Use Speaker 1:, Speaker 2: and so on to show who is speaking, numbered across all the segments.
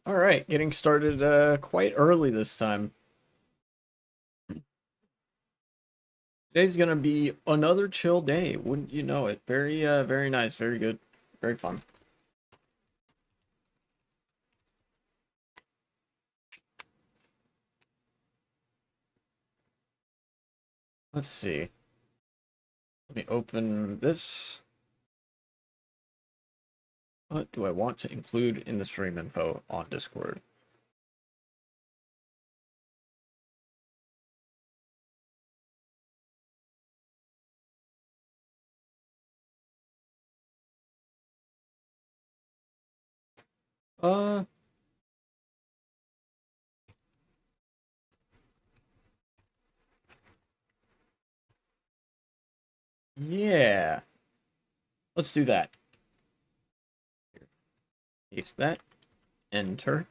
Speaker 1: All right, getting started quite early this time. Today's gonna be another chill day, wouldn't you know it? Very nice, very good, very fun. Let's see. Let me open this. What do I want to include in the stream info on Discord? Uh, yeah. Let's do that. Paste that. Enter.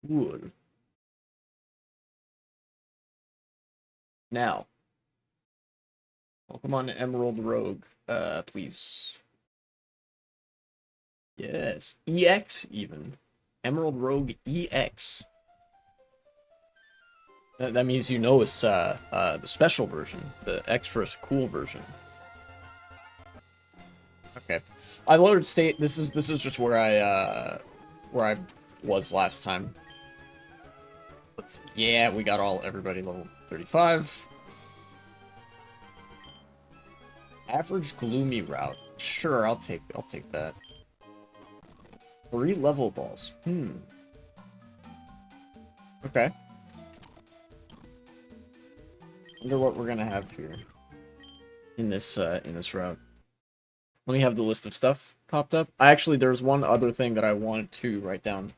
Speaker 1: Wood. Now, welcome on Emerald Rogue. Please. Yes. EX even. Emerald Rogue EX. That means you know it's the special version, the extra cool version. Okay, I loaded state. This is just where I was last time. Let's yeah, we got everybody level 35. Average gloomy route. Sure, I'll take that. 3 level balls. Okay. Wonder what we're gonna have here in this route. Let me have the list of stuff popped up. Actually, there's one other thing that I wanted to write down.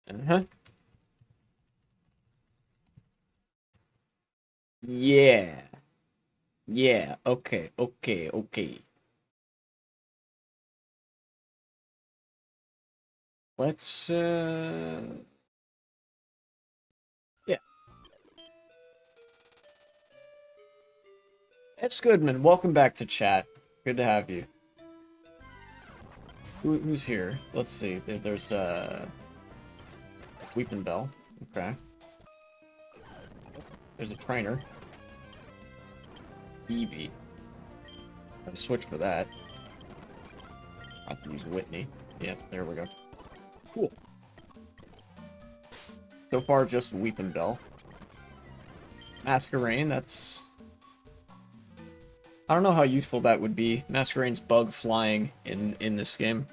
Speaker 1: Uh-huh. Yeah. Yeah. Okay. Okay. Okay. Let's yeah. It's Goodman. Welcome back to chat. Good to have you. Who's here? Let's see. There's Weeping Bell. Okay. There's a trainer. Eevee. Gotta switch for that. I'll have to use Whitney. Yeah, there we go. Cool. So far, just Weeping Bell. Masquerain, that's... I don't know how useful that would be. Masquerain's bug flying in this game.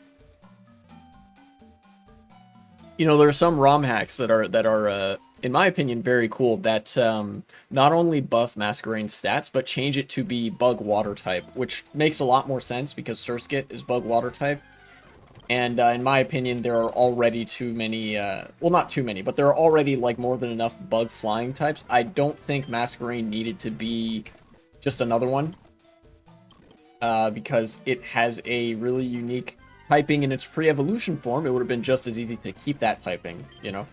Speaker 1: You know, there are some ROM hacks that are in my opinion very cool that not only buff Masquerain's stats but change it to be bug water type, which makes a lot more sense because Surskit is bug water type. And in my opinion, there are already too many, well, not too many, but there are already like more than enough bug flying types. I don't think Masquerain needed to be just another one, because it has a really unique typing in its pre-evolution form. It would have been just as easy to keep that typing, you know?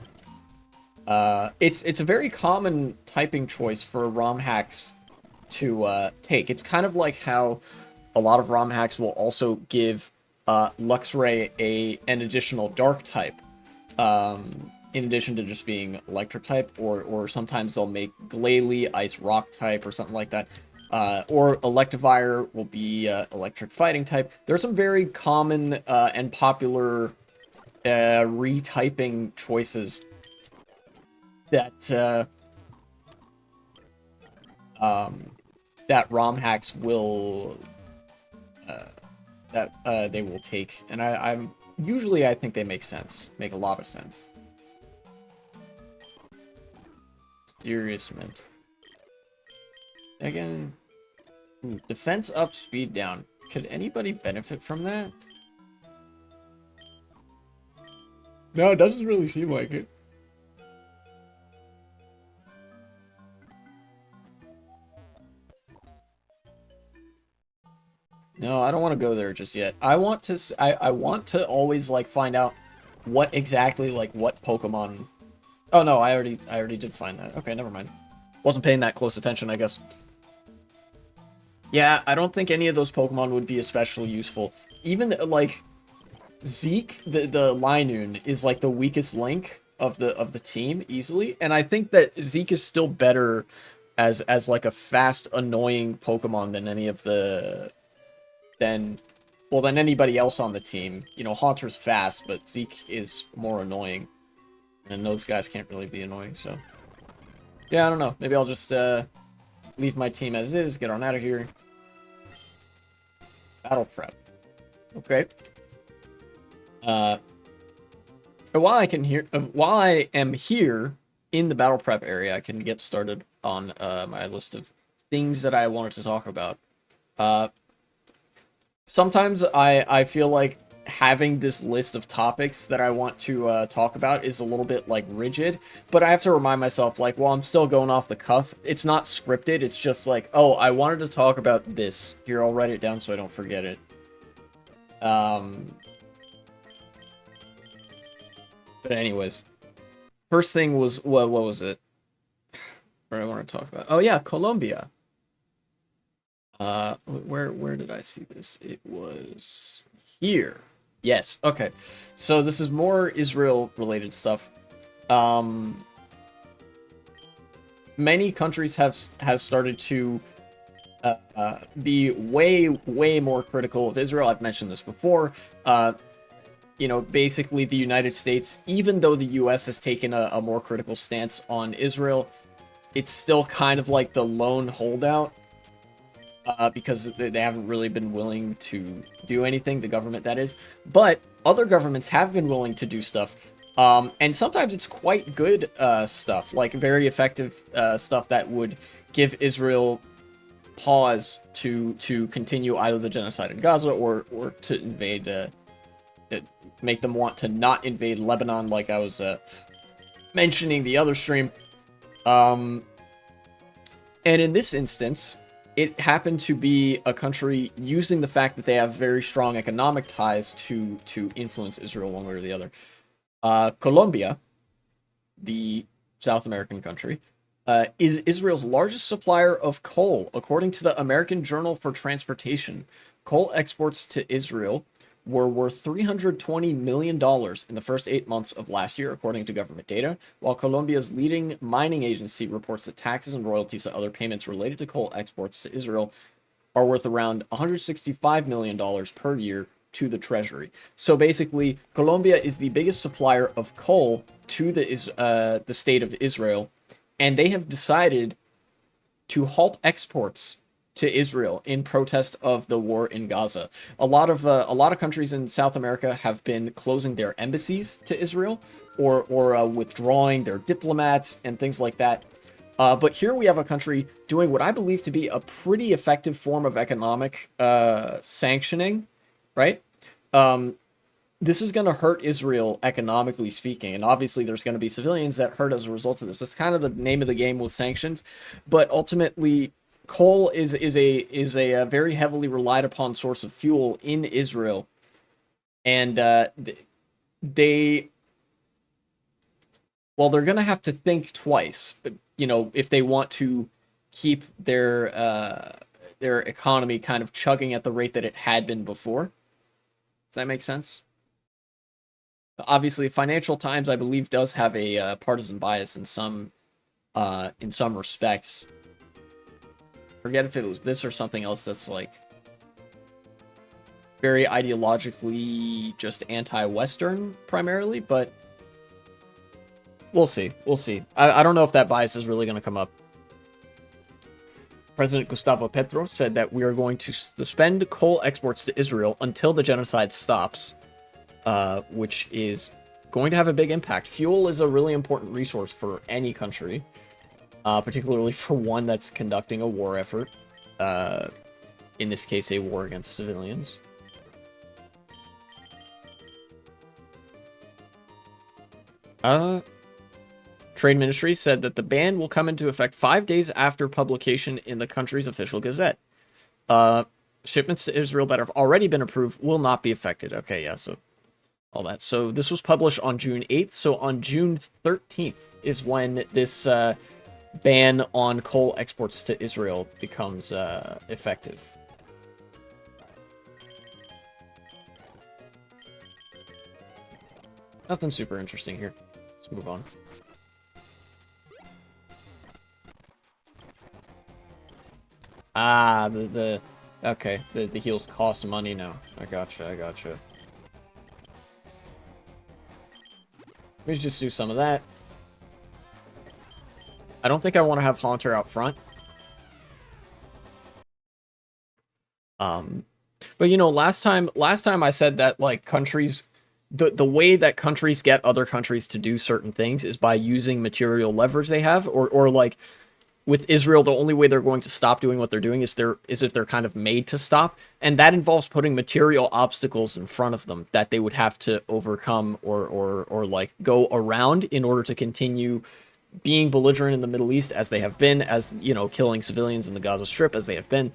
Speaker 1: It's a very common typing choice for ROM hacks to take. It's kind of like how a lot of ROM hacks will also give Luxray an additional dark type, in addition to just being electric type, or sometimes they'll make Glalie ice rock type or something like that. Or Electivire will be electric fighting type. There are some very common and popular retyping choices that um, that ROM hacks will uh, they will take, and I'm usually I think they make a lot of sense. Serious Mint. Again, defense up, speed down. Could anybody benefit from that? No, it doesn't really seem like it. No, I don't want to go there just yet. I want to I want to always like find out what exactly like what Pokemon. Oh no, I already did find that. Okay, never mind. Wasn't paying that close attention, I guess. Yeah, I don't think any of those Pokemon would be especially useful. Even like Zeke, the Linoon is like the weakest link of the team easily, and I think that Zeke is still better as like a fast, annoying Pokemon than any of the than well than anybody else on the team. You know, Haunter's fast, but Zeke is more annoying, and those guys can't really be annoying. So yeah, I don't know. Maybe I'll just leave my team as is, get on out of here. Battle prep. Okay. Uh, while I am here in the battle prep area, I can get started on my list of things that I wanted to talk about. Uh, Sometimes I feel like having this list of topics that I want to talk about is a little bit like rigid, but I have to remind myself like, well, I'm still going off the cuff. It's not scripted. It's just like, oh, I wanted to talk about this. Here, I'll write it down so I don't forget it. Um, but anyways, first thing was what was it? What I want to talk about? Oh yeah, Colombia. Where did I see this? It was here. Yes. Okay. So this is more Israel related stuff. Um, Many countries have started to be way more critical of Israel. I've mentioned this before. You know, basically the United States, even though the U.S. has taken a more critical stance on Israel, it's still kind of like the lone holdout. Because they haven't really been willing to do anything, the government that is. But other governments have been willing to do stuff. And sometimes it's quite good stuff, like very effective stuff that would give Israel pause to continue either the genocide in Gaza or to invade, make them want to not invade Lebanon, like I was mentioning the other stream. And in this instance, it happened to be a country using the fact that they have very strong economic ties to influence Israel one way or the other. Colombia, the South American country, is Israel's largest supplier of coal, according to the American Journal for Transportation. Coal exports to Israel were worth $320 million in the first 8 months of last year, according to government data, while Colombia's leading mining agency reports that taxes and royalties and other payments related to coal exports to Israel are worth around $165 million per year to the treasury. So basically, Colombia is the biggest supplier of coal to the state of Israel, and they have decided to halt exports to Israel in protest of the war in Gaza. A lot of countries in South America have been closing their embassies to Israel or withdrawing their diplomats and things like that. But here we have a country doing what I believe to be a pretty effective form of economic sanctioning, right? Um, this is going to hurt Israel economically speaking, and obviously there's going to be civilians that hurt as a result of this. That's kind of the name of the game with sanctions, but ultimately, coal is a very heavily relied upon source of fuel in Israel, and they well they're going to have to think twice, you know, if they want to keep their economy kind of chugging at the rate that it had been before. Does that make sense? Obviously, Financial Times, I believe, does have a partisan bias in some respects. Forget if it was this or something else that's like very ideologically just anti-Western primarily, but we'll see. We'll see. I don't know if that bias is really going to come up. President Gustavo Petro said that we are going to suspend coal exports to Israel until the genocide stops, which is going to have a big impact. Fuel is a really important resource for any country, particularly for one that's conducting a war effort. In this case, a war against civilians. Trade Ministry said that the ban will come into effect 5 days after publication in the country's official gazette. Shipments to Israel that have already been approved will not be affected. Okay, yeah, so all that. So this was published on June 8th. So on June 13th is when this ban on coal exports to Israel becomes effective. Nothing super interesting here. Let's move on. Ah, okay, the heals cost money now. I gotcha. Let me just do some of that. I don't think I want to have Haunter out front. But you know, last time I said that like countries, the way that countries get other countries to do certain things is by using material leverage they have, or like with Israel, the only way they're going to stop doing what they're doing is if they're kind of made to stop, and that involves putting material obstacles in front of them that they would have to overcome or like go around in order to continue being belligerent in the Middle East as they have been, as you know, killing civilians in the Gaza Strip as they have been.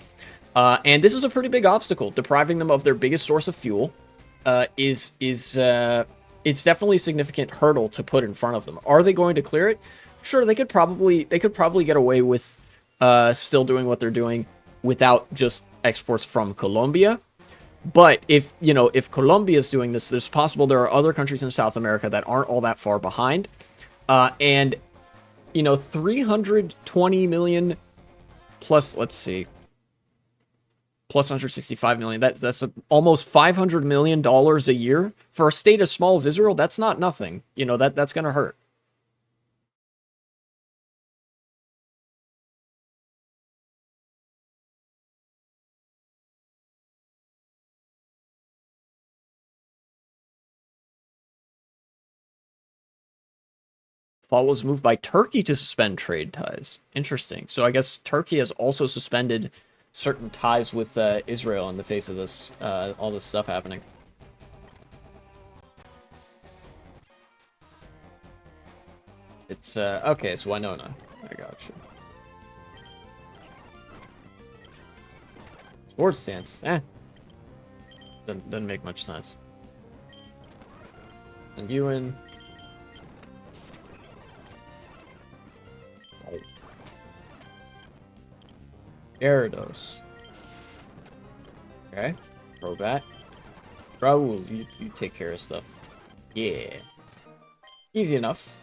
Speaker 1: And this is a pretty big obstacle. Depriving them of their biggest source of fuel it's definitely a significant hurdle to put in front of them. Are they going to clear it? Sure, they could probably get away with still doing what they're doing without just exports from Colombia. But if Colombia is doing this, there's possible there are other countries in South America that aren't all that far behind. And 320 million plus, let's see, plus 165 million. That's almost $500 million a year for a state as small as Israel. That's not nothing. That's going to hurt. Follows move by Turkey to suspend trade ties. Interesting. So I guess Turkey has also suspended certain ties with Israel in the face of this, all this stuff happening. It's, okay, so Winona. I gotcha. Sports stance. Doesn't make much sense. And Ewan. Gyarados. Okay. Crobat. Raul, you take care of stuff. Yeah. Easy enough.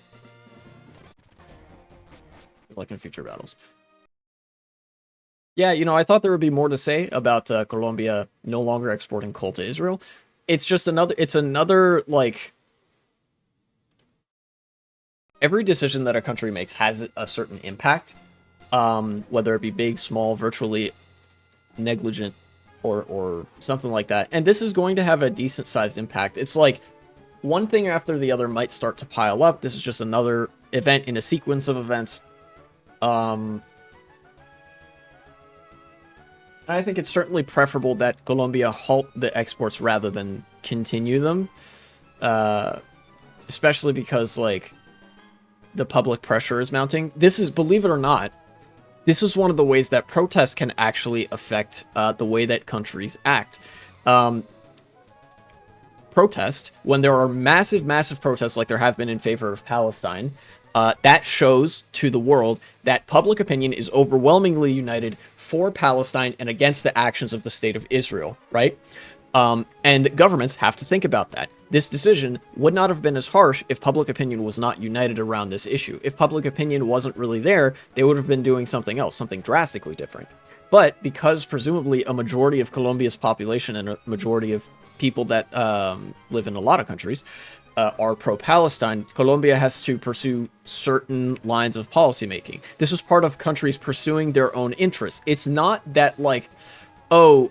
Speaker 1: Like in future battles. Yeah, I thought there would be more to say about Colombia no longer exporting coal to Israel. It's just another, like... Every decision that a country makes has a certain impact. Whether it be big, small, virtually negligent, or something like that. And this is going to have a decent sized impact. It's like one thing after the other might start to pile up. This is just another event in a sequence of events. I think it's certainly preferable that Colombia halt the exports rather than continue them. Especially because, like, the public pressure is mounting. This is, believe it or not, this is one of the ways that protests can actually affect the way that countries act. Protest, when there are massive protests like there have been in favor of Palestine, that shows to the world that public opinion is overwhelmingly united for Palestine and against the actions of the state of Israel, right? And governments have to think about that. This decision would not have been as harsh if public opinion was not united around this issue. If public opinion wasn't really there, they would have been doing something else, something drastically different. But because presumably a majority of Colombia's population and a majority of people that live in a lot of countries are pro-Palestine, Colombia has to pursue certain lines of policymaking. This is part of countries pursuing their own interests. It's not that, like, oh,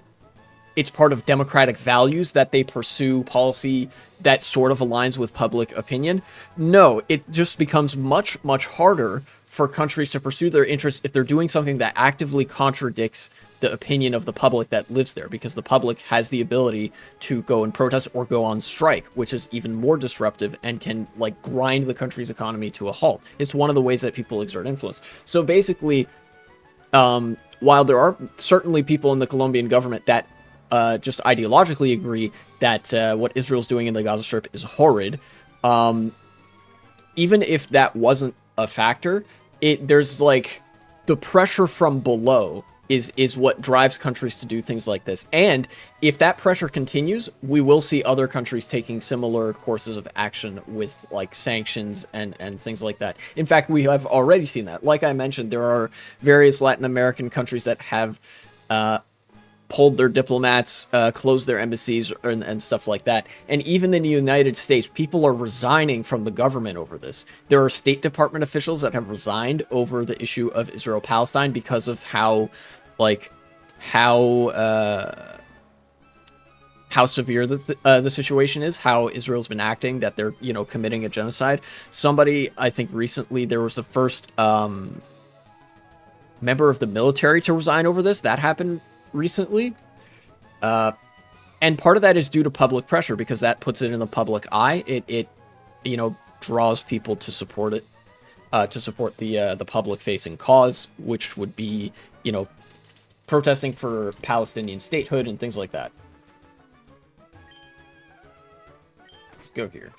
Speaker 1: it's part of democratic values that they pursue policy that sort of aligns with public opinion. No, it just becomes much harder for countries to pursue their interests if they're doing something that actively contradicts the opinion of the public that lives there, because the public has the ability to go and protest or go on strike, which is even more disruptive and can, like, grind the country's economy to a halt. It's one of the ways that people exert influence. So basically, While there are certainly people in the Colombian government that just ideologically agree that what Israel's doing in the Gaza Strip is horrid, even if that wasn't a factor, there's like the pressure from below is what drives countries to do things like this. And if that pressure continues, we will see other countries taking similar courses of action with like sanctions and things like that. In fact, we have already seen that. Like I mentioned, there are various Latin American countries that have pulled their diplomats, closed their embassies, and stuff like that. And even in the United States, people are resigning from the government over this. There are State Department officials that have resigned over the issue of Israel-Palestine because of how severe the situation is, how Israel's been acting, that they're, committing a genocide. Somebody, I think recently, there was the first member of the military to resign over this. That happened recently. And part of that is due to public pressure, because that puts it in the public eye. It draws people to support it, to support the public-facing cause, which would be, protesting for Palestinian statehood and things like that. Let's go here.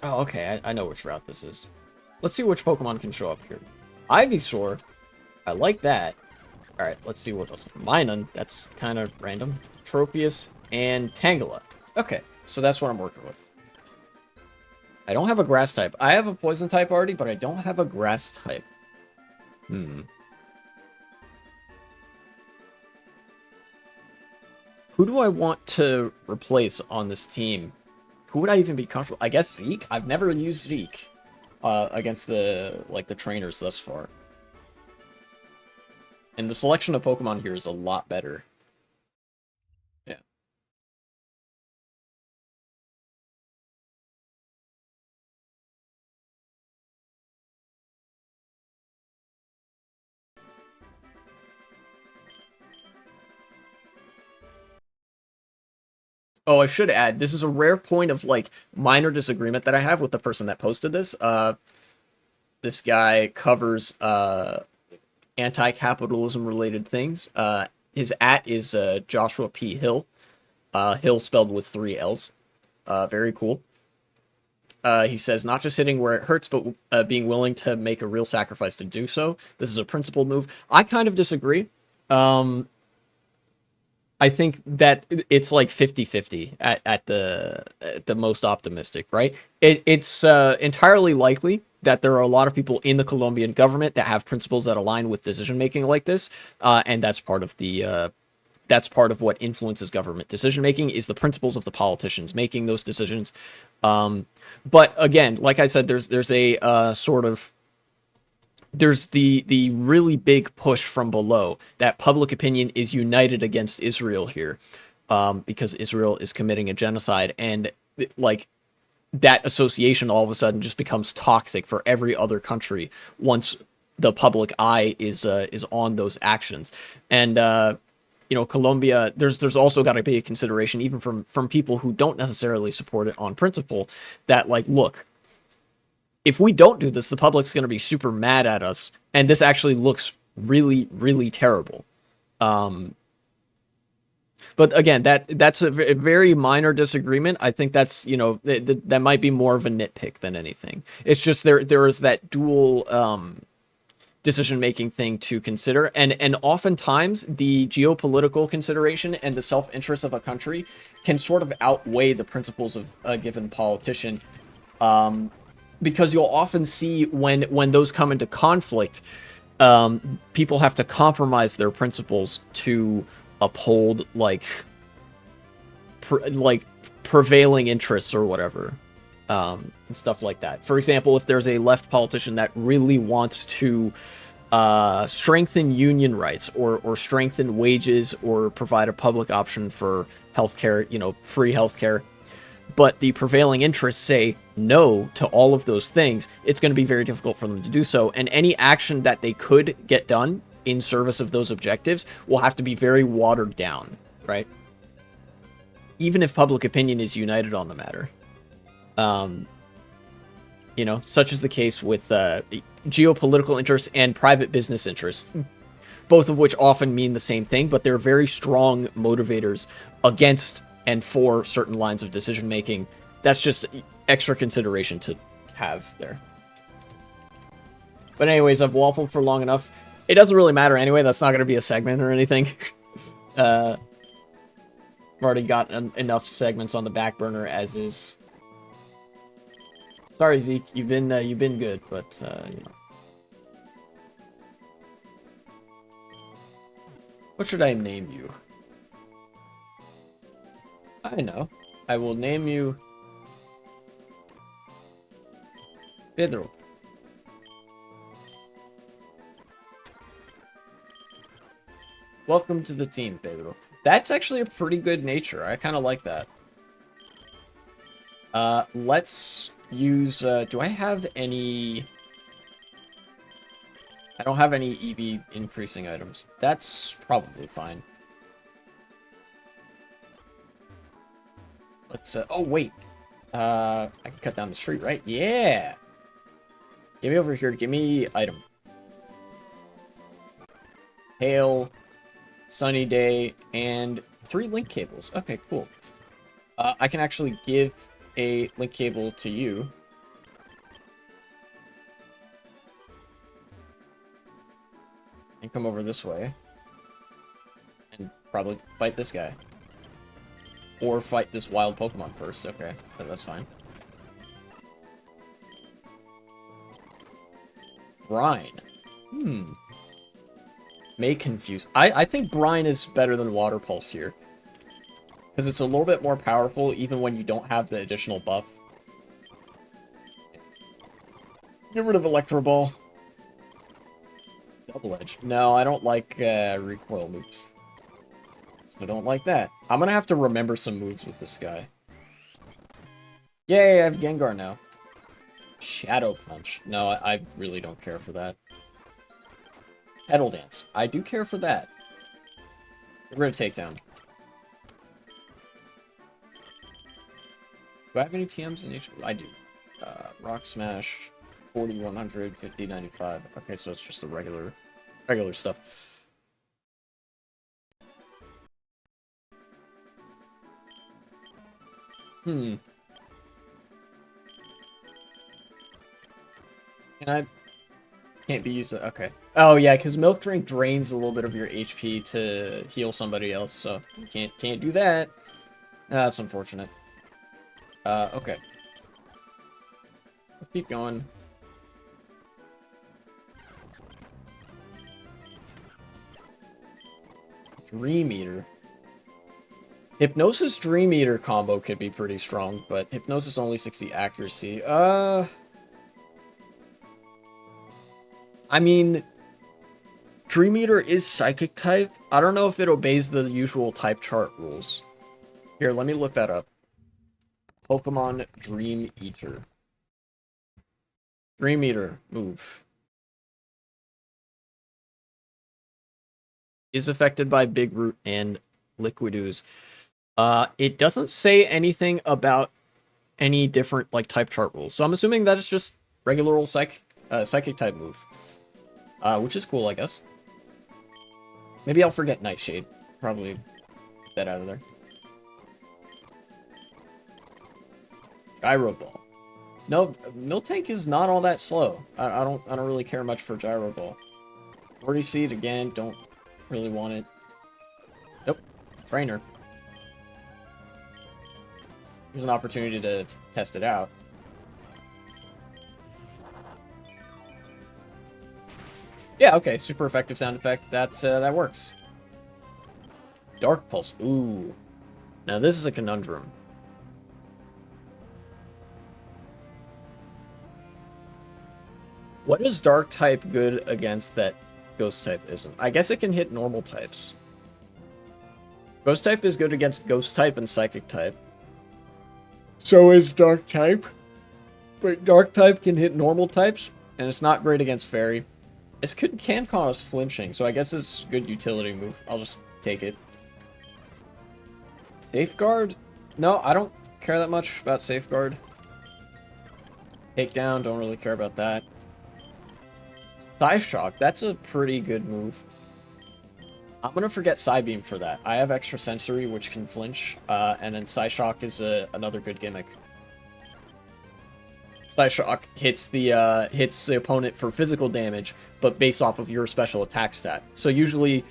Speaker 1: Oh, okay, I know which route this is. Let's see which Pokemon can show up here. Ivysaur, I like that. Alright, let's see what else. Minun, that's kind of random. Tropius, and Tangela. Okay, so that's what I'm working with. I don't have a grass type. I have a poison type already, but I don't have a grass type. Who do I want to replace on this team? Who would I even be comfortable? I guess Zeke? I've never used Zeke against the trainers thus far. And the selection of Pokemon here is a lot better. Yeah. Oh, I should add, this is a rare point of, minor disagreement that I have with the person that posted this. This guy covers, anti-capitalism related things. His is, Joshua P. Hill. Hill spelled with 3 L's. Very cool. He says, not just hitting where it hurts, but being willing to make a real sacrifice to do so. This is a principled move. I kind of disagree. I think that it's like 50-50 at the most optimistic, right? It's entirely likely that there are a lot of people in the Colombian government that have principles that align with decision making like this, and that's part of what influences government decision making, is the principles of the politicians making those decisions. But again, like I said, there's a sort of, there's the really big push from below that public opinion is united against Israel here, because Israel is committing a genocide, and that association all of a sudden just becomes toxic for every other country once the public eye is on those actions. And Colombia, there's also got to be a consideration, even from people who don't necessarily support it on principle, that look, if we don't do this, the public's going to be super mad at us, and this actually looks really, really terrible. But again, that's a very minor disagreement. I think that's, that might be more of a nitpick than anything. It's just there is that dual decision-making thing to consider, and oftentimes the geopolitical consideration and the self-interest of a country can sort of outweigh the principles of a given politician. Because you'll often see when those come into conflict, people have to compromise their principles to uphold prevailing interests or whatever, and stuff like that. For example, if there's a left politician that really wants to strengthen union rights or strengthen wages or provide a public option for healthcare, free healthcare, but the prevailing interests say no to all of those things, it's going to be very difficult for them to do so. And any action that they could get done in service of those objectives will have to be very watered down, right? even if public opinion is united on the matter. You know, such is the case with geopolitical interests and private business interests, both of which often mean the same thing, but they're very strong motivators against and for certain lines of decision making. That's just extra consideration to have there. But anyways, I've waffled for long enough. It doesn't really matter anyway. That's not going to be a segment or anything. I've already got enough segments on the back burner as is. Sorry, Zeke. You've been good, but you know. What should I name you? I know. I will name you Pedro. Welcome to the team, Pedro. That's actually a pretty good nature. I kind of like that. Let's use... do I have any... I don't have any EV increasing items. That's probably fine. Let's... oh, wait. I can cut down the street, right? Yeah! Give me over here. Give me item. Hail... Sunny day, and 3 link cables. Okay, cool. I can actually give a link cable to you. And come over this way. And probably fight this guy. Or fight this wild Pokemon first. Okay, that's fine. Brine. May confuse. I think Brine is better than Water Pulse here. Because it's a little bit more powerful even when you don't have the additional buff. Get rid of Electro Ball. Double Edge. No, I don't like recoil moves. I don't like that. I'm gonna have to remember some moves with this guy. Yay, I have Gengar now. Shadow Punch. No, I really don't care for that. Petal Dance. I do care for that. We're gonna Takedown. Do I have any TMs in each? I do. Rock Smash, 40, 100, 50, 95. Okay, so it's just the regular stuff. Can I... Can't be used to... Okay. Oh, yeah, because Milk Drink drains a little bit of your HP to heal somebody else, so you can't do that. That's unfortunate. Okay. Let's keep going. Dream Eater. Hypnosis Dream Eater combo could be pretty strong, but Hypnosis only 60 accuracy. I mean, Dream Eater is Psychic type. I don't know if it obeys the usual type chart rules. Here, let me look that up. Pokemon Dream Eater. Dream Eater, move. Is affected by Big Root and Liquid Ooze. It doesn't say anything about any different like type chart rules, so I'm assuming that it's just regular old psychic type move, which is cool, I guess. Maybe I'll forget Nightshade. Probably get that out of there. Gyro Ball. No, Miltank is not all that slow. I don't really care much for Gyro Ball. Already see it again. Don't really want it. Nope. Trainer. Here's an opportunity to test it out. Yeah, okay. Super effective sound effect. That works. Dark Pulse. Ooh. Now this is a conundrum. What is Dark type good against that Ghost type isn't? I guess it can hit normal types. Ghost type is good against Ghost type and Psychic type. So is Dark type. But Dark type can hit normal types, and it's not great against Fairy. It can cause flinching, so I guess it's a good utility move. I'll just take it. Safeguard? No, I don't care that much about Safeguard. Takedown, don't really care about that. Psyshock, that's a pretty good move. I'm gonna forget Psybeam for that. I have Extra Sensory, which can flinch, and then Psyshock is another good gimmick. Psyshock hits the opponent for physical damage, but based off of your special attack stat. So usually,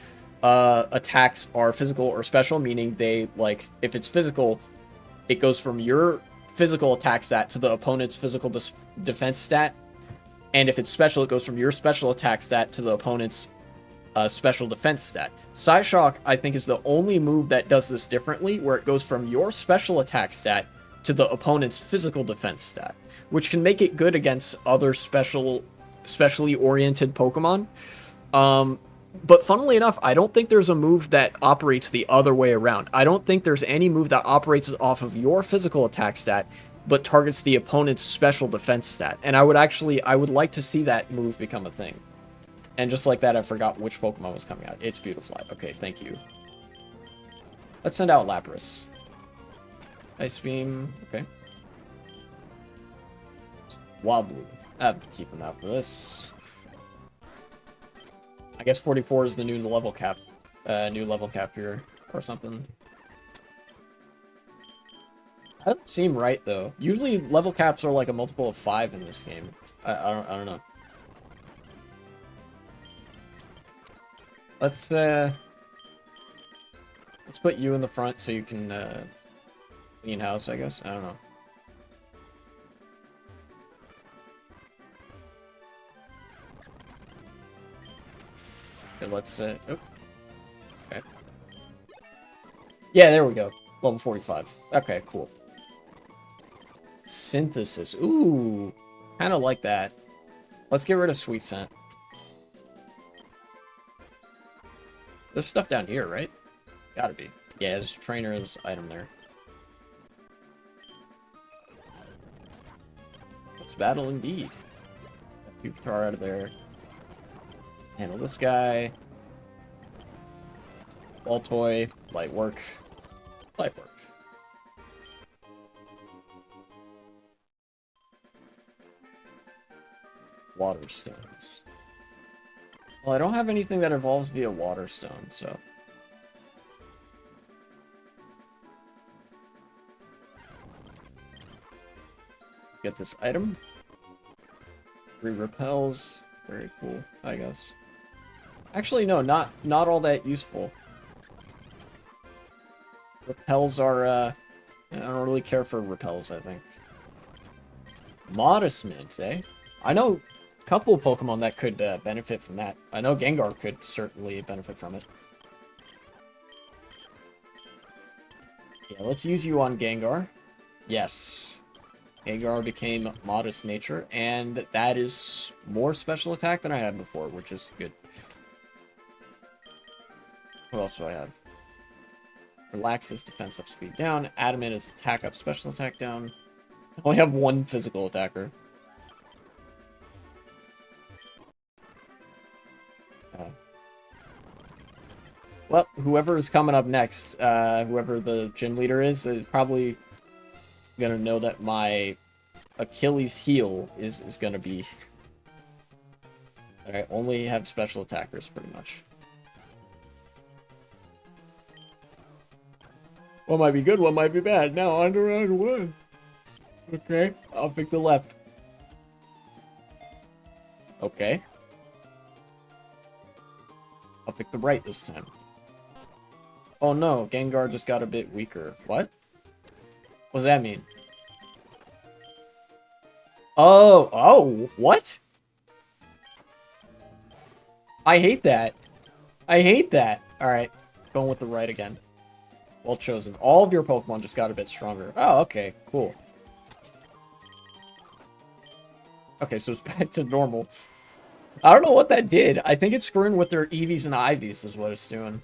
Speaker 1: attacks are physical or special, meaning they, like, if it's physical, it goes from your physical attack stat to the opponent's physical defense stat, and if it's special, it goes from your special attack stat to the opponent's special defense stat. Psyshock, I think, is the only move that does this differently, where it goes from your special attack stat to the opponent's physical defense stat, which can make it good against other specially oriented Pokemon. But funnily enough, I don't think there's a move that operates the other way around. I don't think there's any move that operates off of your physical attack stat, but targets the opponent's special defense stat. And I would like to see that move become a thing. And just like that, I forgot which Pokemon was coming out. It's Beautifly. Okay, thank you. Let's send out Lapras. Ice Beam. Okay. Wobbly. I'm keeping that for this. I guess 44 is the new level cap. New level cap here. Or something. That doesn't seem right, though. Usually level caps are like a multiple of 5 in this game. I don't know. Let's put you in the front so you can clean house, I guess. I don't know. Okay, let's oh. Okay. Yeah, there we go. Level 45. Okay, cool. Synthesis. Ooh, kind of like that. Let's get rid of Sweet Scent. There's stuff down here, right? Gotta be. Yeah, there's a trainer's item there. Let's battle indeed. Pupitar out of there. Handle this guy. Ball toy. Light work. Light work. Water stones. Well, I don't have anything that evolves via water stone, so. Let's get this item. 3 repels. Very cool, I guess. Actually, no, not all that useful. Repels are, I don't really care for repels, I think. Modest Mint, eh? I know a couple of Pokemon that could benefit from that. I know Gengar could certainly benefit from it. Yeah, let's use you on Gengar. Yes. Gengar became Modest Nature, and that is more special attack than I had before, which is good. What else do I have? Relaxes defense up, speed down. Adamant is attack up, special attack down. I only have 1 physical attacker. Well, whoever is coming up next, whoever the gym leader is probably gonna know that my Achilles heel is gonna be... I only have special attackers, pretty much. What might be good, what might be bad. Now, on to round 1. Okay, I'll pick the left. Okay. I'll pick the right this time. Oh no, Gengar just got a bit weaker. What? What does that mean? Oh, what? I hate that. I hate that. Alright, going with the right again. Well chosen. All of your Pokemon just got a bit stronger. Oh, okay, cool. Okay, so it's back to normal. I don't know what that did. I think it's screwing with their Eevees and Ivies is what it's doing.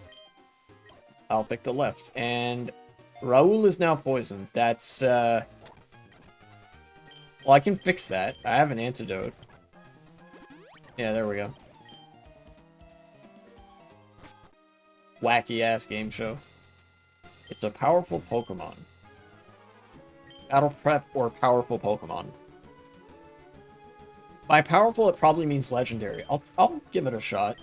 Speaker 1: I'll pick the left. And Raul is now poisoned. That's, well, I can fix that. I have an antidote. Yeah, there we go. Wacky-ass game show. It's a powerful Pokemon. Battle prep or powerful Pokemon? By powerful, it probably means legendary. I'll give it a shot.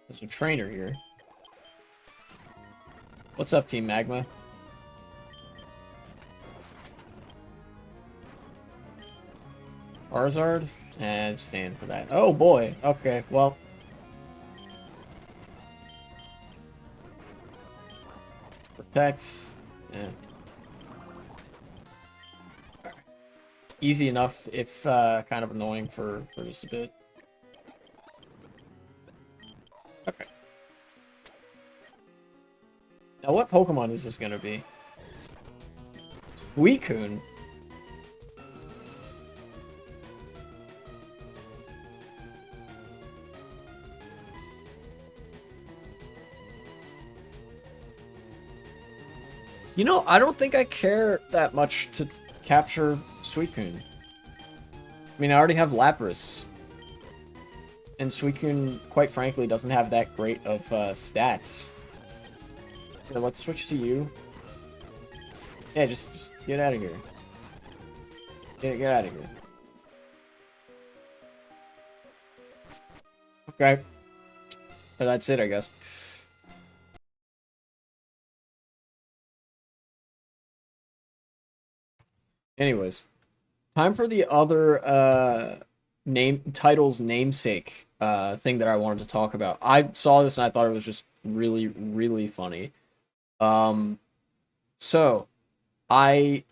Speaker 1: There's a trainer here. What's up, Team Magma? Charizard? And stand for that. Oh boy. Okay, well. Protect. Yeah. Right. Easy enough, if kind of annoying for just a bit. Okay. Now, what Pokemon is this gonna be? Suicune? You know, I don't think I care that much to capture Suicune. I mean, I already have Lapras. And Suicune, quite frankly, doesn't have that great of stats. Here, let's switch to you. Yeah, just get out of here. Get out of here. Okay. So that's it, I guess. Anyways, time for the other title's namesake thing that I wanted to talk about. I saw this and I thought it was just really, really funny. So I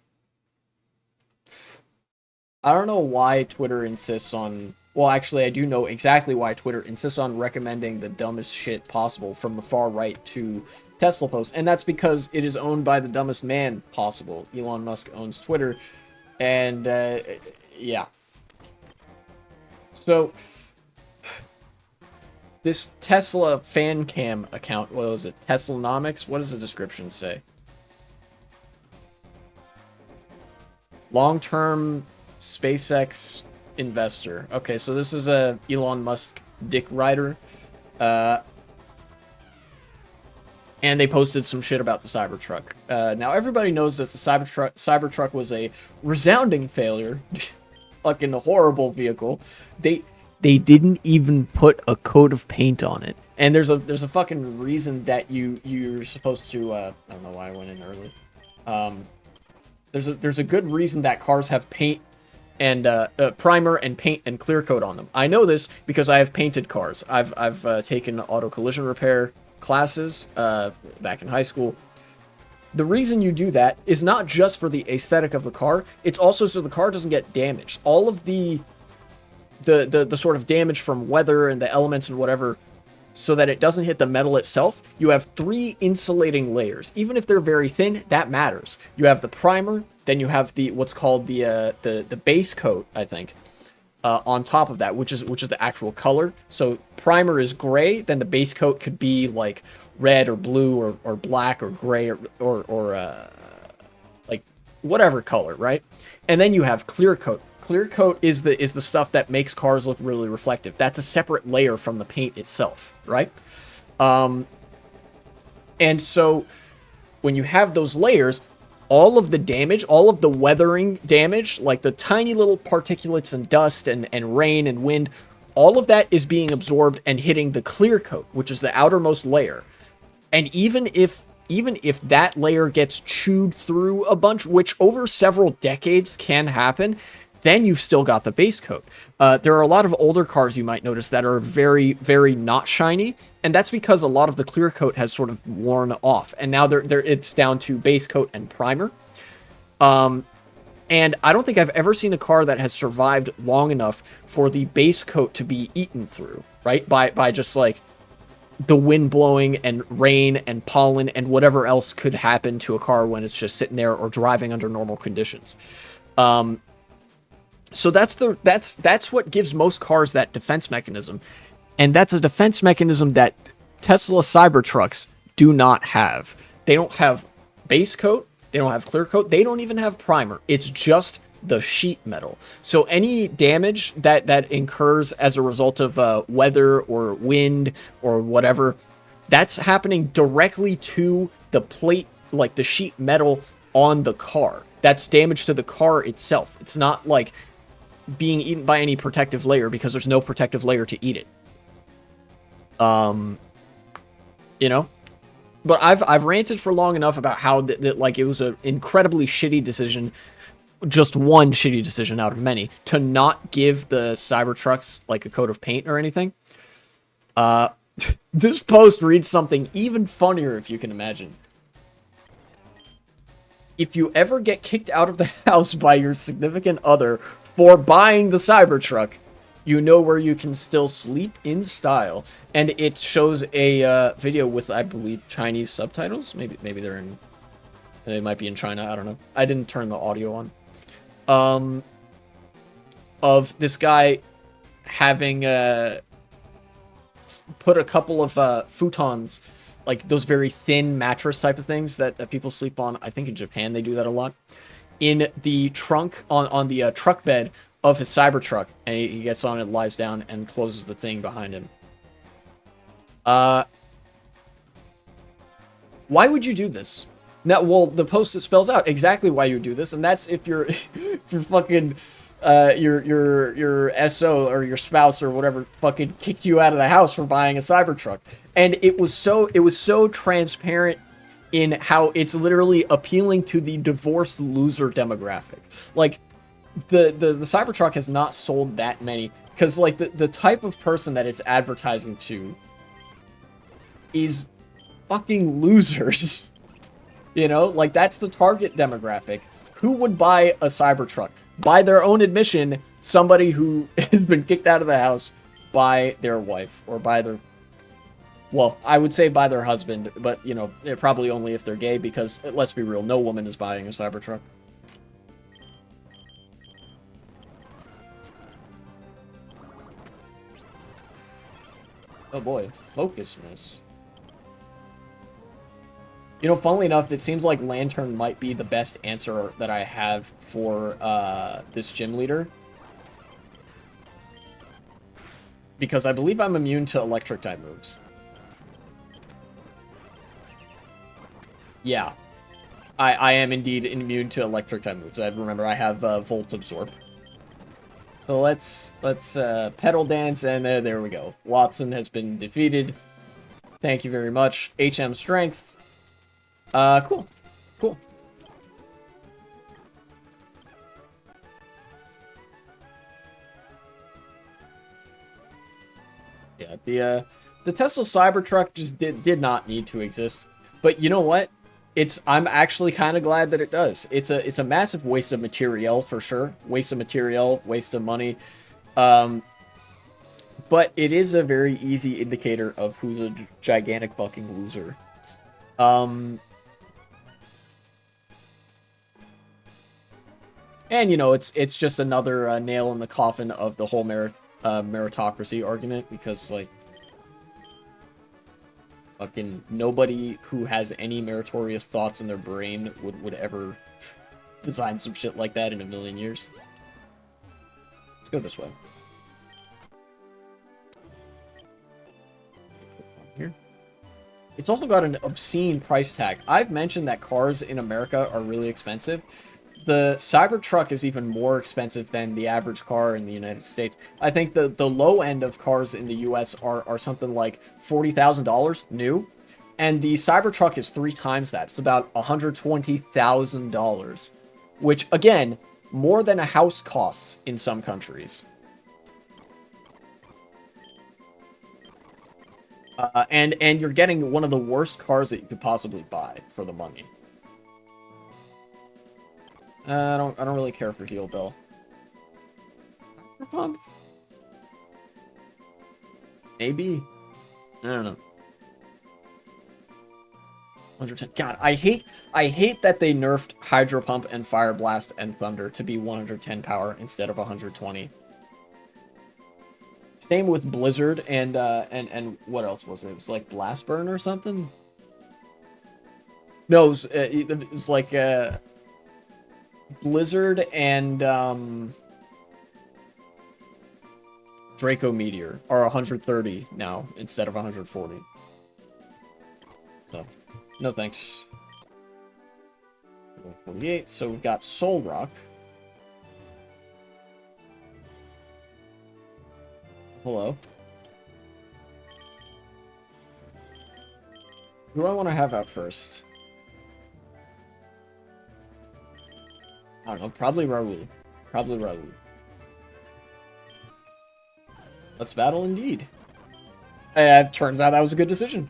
Speaker 1: don't know why Twitter insists on. Well, actually, I do know exactly why Twitter insists on recommending the dumbest shit possible from the far right to Tesla posts, and that's because it is owned by the dumbest man possible. Elon Musk owns Twitter, and yeah. So this Tesla fan cam account, what was it? Teslanomics? What does the description say? Long-term SpaceX investor. Okay, so this is a Elon Musk dick rider. And they posted some shit about the Cybertruck. Now everybody knows that the Cybertruck was a resounding failure. Fucking horrible vehicle. They didn't even put a coat of paint on it. And there's a fucking reason that you're supposed to I don't know why I went in early. There's a good reason that cars have paint and primer and paint and clear coat on them. I know this because I have painted cars. I've taken auto collision repair classes back in high school. The reason you do that is not just for the aesthetic of the car, it's also so the car doesn't get damaged. All of the sort of damage from weather and the elements and whatever, so that it doesn't hit the metal itself, you have 3 insulating layers. Even if they're very thin, that matters. You have the primer, then you have the what's called the base coat, I think, on top of that, which is the actual color. So primer is gray, then the base coat could be like red or blue or black or gray or like whatever color, right? And then you have clear coat. Clear coat is the stuff that makes cars look really reflective. That's a separate layer from the paint itself, right? And so when you have those layers, all of the damage, all of the weathering damage, like the tiny little particulates and dust and rain and wind, all of that is being absorbed and hitting the clear coat, which is the outermost layer. And even if that layer gets chewed through a bunch, which over several decades can happen, then you've still got the base coat. There are a lot of older cars you might notice that are very, very not shiny, and that's because a lot of the clear coat has sort of worn off, and now it's down to base coat and primer. And I don't think I've ever seen a car that has survived long enough for the base coat to be eaten through, right? By just like the wind blowing and rain and pollen and whatever else could happen to a car when it's just sitting there or driving under normal conditions. So that's what gives most cars that defense mechanism. And that's a defense mechanism that Tesla Cybertrucks do not have. They don't have base coat, they don't have clear coat, they don't even have primer. It's just the sheet metal. So any damage that incurs as a result of weather or wind or whatever, that's happening directly to the plate like the sheet metal on the car. That's damage to the car itself. It's not like being eaten by any protective layer because there's no protective layer to eat it. You know? But I've ranted for long enough about how that like it was an incredibly shitty decision, just one shitty decision out of many, to not give the Cybertrucks like a coat of paint or anything. This post reads something even funnier, if you can imagine. If you ever get kicked out of the house by your significant other for buying the Cybertruck, you know where you can still sleep in style. And it shows a video with, I believe, Chinese subtitles. Maybe they might be in China. I don't know. I didn't turn the audio on. Of this guy having put a couple of futons, like those very thin mattress type of things that people sleep on. I think in Japan they do that a lot. In the trunk, on the truck bed of his Cybertruck, and he gets on it, lies down, and closes the thing behind him. Why would you do this? Now, well, the post spells out exactly why you would do this, and that's if you're if you're fucking your SO or your spouse or whatever fucking kicked you out of the house for buying a Cybertruck. And it was so transparent in how it's literally appealing to the divorced loser demographic. Like the Cybertruck has not sold that many because like the type of person that it's advertising to is fucking losers. You know, like that's the target demographic. Who would buy a Cybertruck? By their own admission, somebody who has been kicked out of the house by their wife or by their, well, I would say by their husband, but you know, probably only if they're gay, because let's be real, no woman is buying a Cybertruck. Oh boy, focus miss. You know, funnily enough, it seems like Lantern might be the best answer that I have for this gym leader. Because I believe I'm immune to electric type moves. Yeah. I am indeed immune to electric type moves. I remember I have Volt Absorb. So let's pedal dance, and there we go. Watson has been defeated. Thank you very much. HM Strength. Cool. Cool. Yeah, the Tesla Cybertruck just did not need to exist. But you know what? I'm actually kind of glad that it does. It's a massive waste of material for sure. Waste of material, waste of money. But it is a very easy indicator of who's a gigantic fucking loser. And, you know, it's just another nail in the coffin of the whole meritocracy argument, because, like, fucking nobody who has any meritorious thoughts in their brain would ever design some shit like that in a million years. Let's go this way. Here. It's also got an obscene price tag. I've mentioned that cars in America are really expensive. The Cybertruck is even more expensive than the average car in the United States. I think the low end of cars in the US are something like $40,000 new, and the Cybertruck is 3 times that. It's about $120,000, which, again, more than a house costs in some countries. And you're getting one of the worst cars that you could possibly buy for the money. I don't really care for Heal Bell. Pump? Maybe? I don't know. 110. God, I hate that they nerfed Hydro Pump and Fire Blast and Thunder to be 110 power instead of 120. Same with Blizzard and what else was it? It was like Blast Burn or something? No, it was like Blizzard and Draco Meteor are 130 now instead of 140. So, no thanks. Level 48. So we've got Soul Rock. Hello. Who do I want to have out first? I don't know. Probably Raoul. Probably Raoul. Let's battle indeed. Turns out that was a good decision.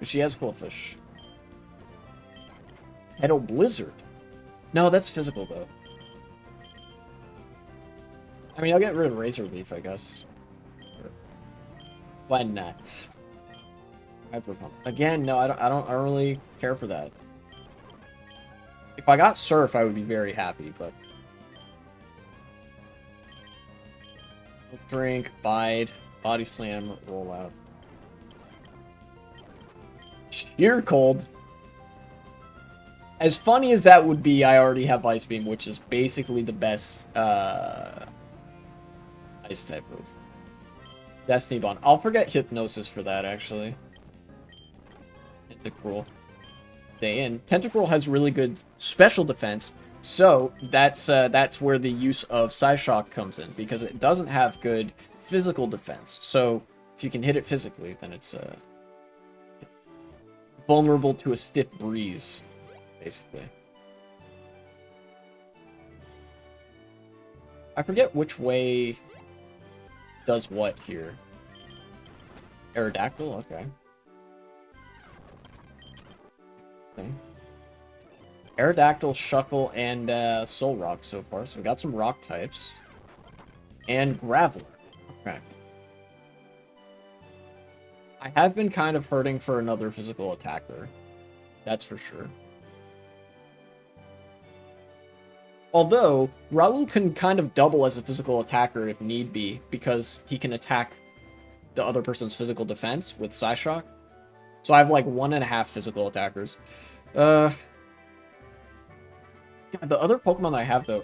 Speaker 1: She has Qwilfish. Petal Blizzard. No, that's physical, though. I mean, I'll get rid of Razor Leaf, I guess. Why not? Hyper Pump. Again, no, I don't really care for that. If I got Surf, I would be very happy, but... Drink, Bide, Body Slam, Roll Out. Sheer Cold. As funny as that would be, I already have Ice Beam, which is basically the best Ice type move. Destiny Bond. I'll forget Hypnosis for that, actually. Tentacruel. Stay in. Tentacruel has really good special defense, so that's where the use of Psyshock comes in, because it doesn't have good physical defense. So if you can hit it physically, then it's vulnerable to a stiff breeze, basically. I forget which way does what here. Aerodactyl? Okay. Aerodactyl, Shuckle, and Soul Rock so far. So we got some rock types. And Graveler. Okay. I have been kind of hurting for another physical attacker. That's for sure. Although, Raoul can kind of double as a physical attacker if need be, because he can attack the other person's physical defense with Psyshock. So I have like 1.5 physical attackers. God, the other Pokemon I have, though,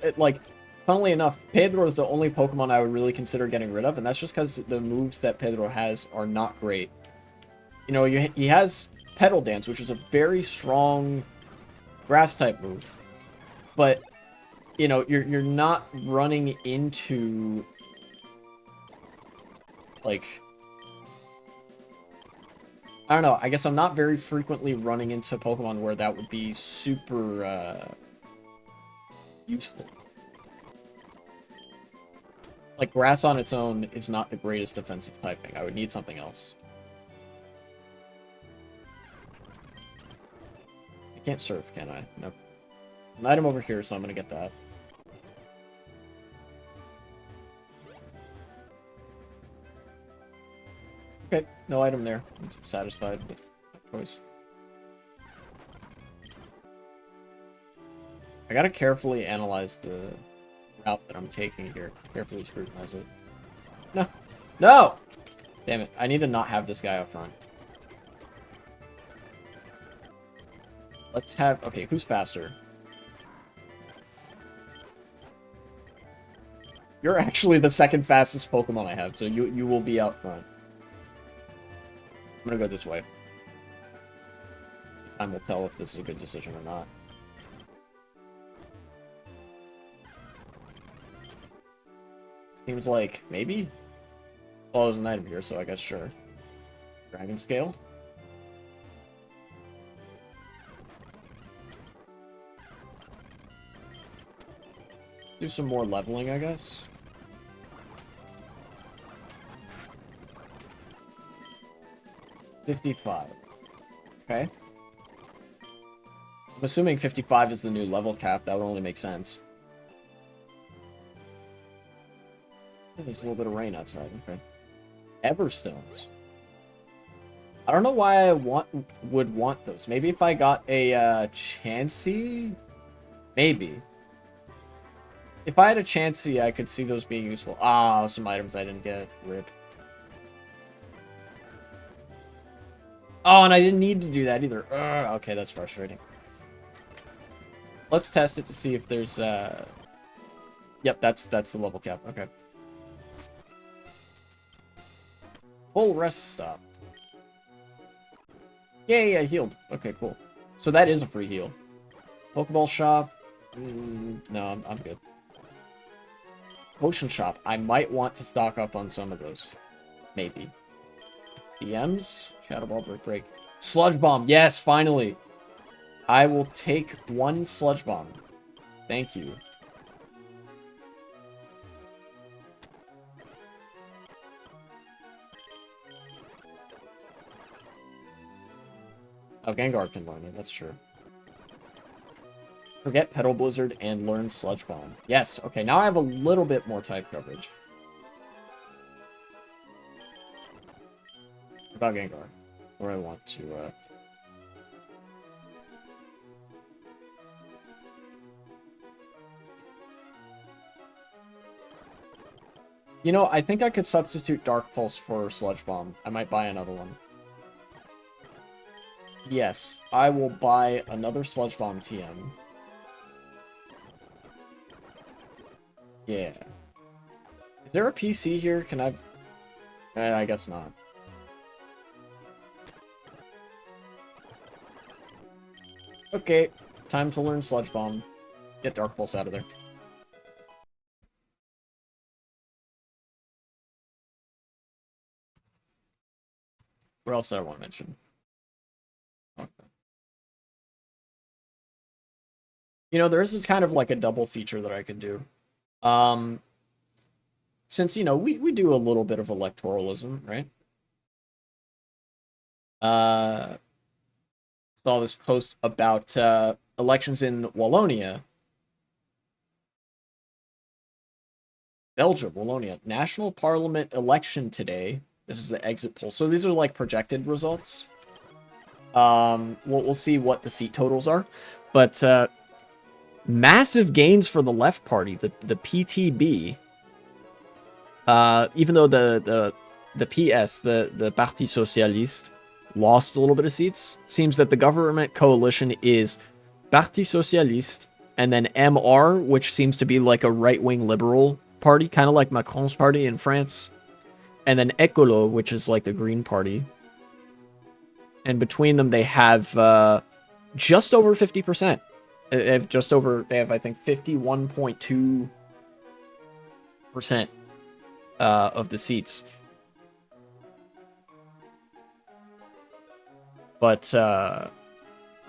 Speaker 1: funnily enough, Pedro is the only Pokemon I would really consider getting rid of, and that's just because the moves that Pedro has are not great. You know, he has Petal Dance, which is a very strong grass-type move, but, you know, you're not running into, like... I don't know, I guess I'm not very frequently running into Pokemon where that would be super, useful. Like, Grass on its own is not the greatest defensive typing. I would need something else. I can't Surf, can I? Nope. An item over here, so I'm gonna get that. Okay, no item there. I'm satisfied with that choice. I gotta carefully analyze the route that I'm taking here. Carefully scrutinize it. No! No! Damn it, I need to not have this guy up front. Let's have... Okay, who's faster? You're actually the second fastest Pokemon I have, so you will be out front. I'm gonna go this way. Time will tell if this is a good decision or not. Seems like, maybe? Well, there's an item here, so I guess sure. Dragon Scale? Do some more leveling, I guess. $55. Okay. I'm assuming 55 is the new level cap. That would only make sense. There's a little bit of rain outside. Okay. Everstones. I don't know why I would want those. Maybe if I got a Chansey? Maybe. If I had a Chansey, I could see those being useful. Ah, some items I didn't get. Rip. Oh, and I didn't need to do that either. Okay, that's frustrating. Let's test it to see if there's Yep, that's the level cap. Okay. Full rest stop. Yay, I healed. Okay, cool. So that is a free heal. Pokeball shop. No, I'm good. Potion shop. I might want to stock up on some of those. Maybe. DMs. Shadow Ball, Brick Break. Sludge Bomb. Yes, finally. I will take one Sludge Bomb. Thank you. Oh, Gengar can learn it. That's true. Forget Petal Blizzard and learn Sludge Bomb. Yes, okay, now I have a little bit more type coverage. What about Gengar? Where I want to, You know, I think I could substitute Dark Pulse for Sludge Bomb. I might buy another one. Yes, I will buy another Sludge Bomb TM. Yeah. Is there a PC here? Can I... I guess not. Okay, time to learn Sludge Bomb. Get Dark Pulse out of there. What else did I want to mention? Okay. You know, there is kind of like a double feature that I could do. Since, you know, we do a little bit of electoralism, right? Saw this post about elections in Wallonia. Belgium, Wallonia. National Parliament election today. This is the exit poll. So these are like projected results. We'll see what the seat totals are. But massive gains for the left party, the PTB. Even though the PS, the Parti Socialiste, lost a little bit of seats, seems that the government coalition is Parti Socialiste and then MR, which seems to be like a right-wing liberal party, kind of like Macron's party in France, and then Ecolo, which is like the Green Party. And between them, they have just over 50%. They have, I think, 51.2% of the seats. But, I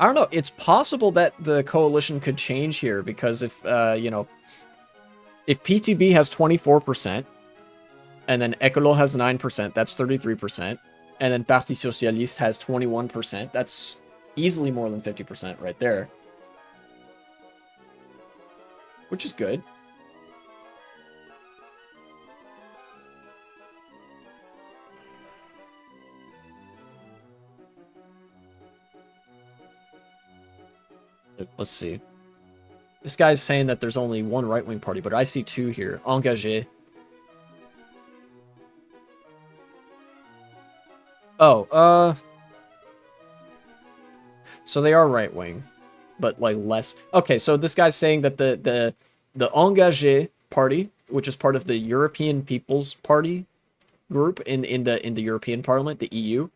Speaker 1: don't know. It's possible that the coalition could change here, because if, you know, if PTB has 24%, and then Ecolo has 9%, that's 33%, and then Parti Socialiste has 21%, that's easily more than 50% right there. Which is good. Let's see. This guy's saying that there's only one right-wing party, but I see two here. Engagé. Oh, so they are right-wing, but like less. Okay, so this guy's saying that the Engagé party, which is part of the European People's Party group in the European Parliament, the EU,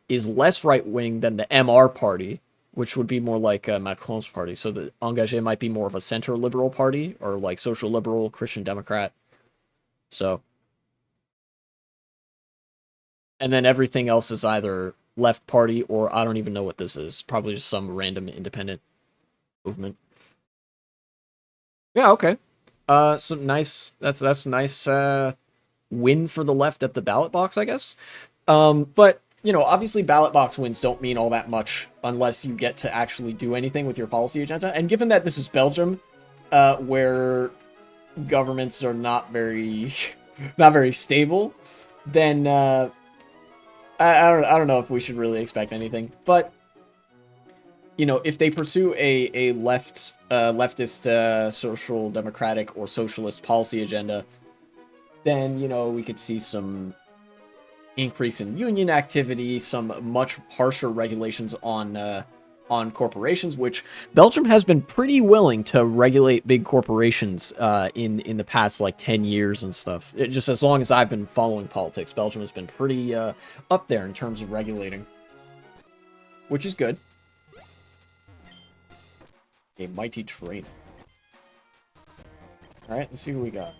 Speaker 1: is less right-wing than the MR party, which would be more like Macron's party. So the Engagé might be more of a center liberal party, or like social liberal, Christian Democrat. So, and then everything else is either left party, or I don't even know what this is. Probably just some random independent movement. Yeah, okay. So nice. That's nice win for the left at the ballot box, I guess. But you know, obviously ballot box wins don't mean all that much unless you get to actually do anything with your policy agenda. And given that this is Belgium, where governments are not very not very stable, then I don't know if we should really expect anything. But you know, if they pursue a leftist social democratic or socialist policy agenda, then you know we could see some increase in union activity, some much harsher regulations on corporations, which Belgium has been pretty willing to regulate big corporations in the past like 10 years and stuff. Just as long as I've been following politics, Belgium has been pretty up there in terms of regulating, which is good. A mighty train. Alright, let's see what we got.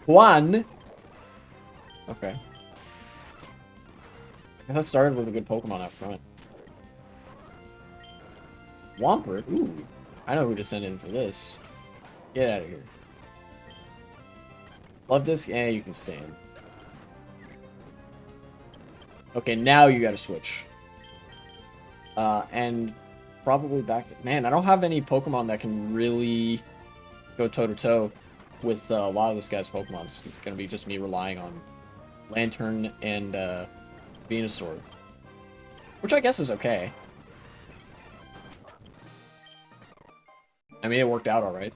Speaker 1: One. Okay. I guess that started with a good Pokemon up front. Swampert? Ooh. I know who to send in for this. Get out of here. Love Disc? Eh, you can stay in. Okay, now you gotta switch. And probably back to... Man, I don't have any Pokemon that can really go toe-to-toe with a lot of this guy's Pokemon. It's gonna be just me relying on Lantern and Venusaur. Which I guess is okay. I mean, it worked out alright.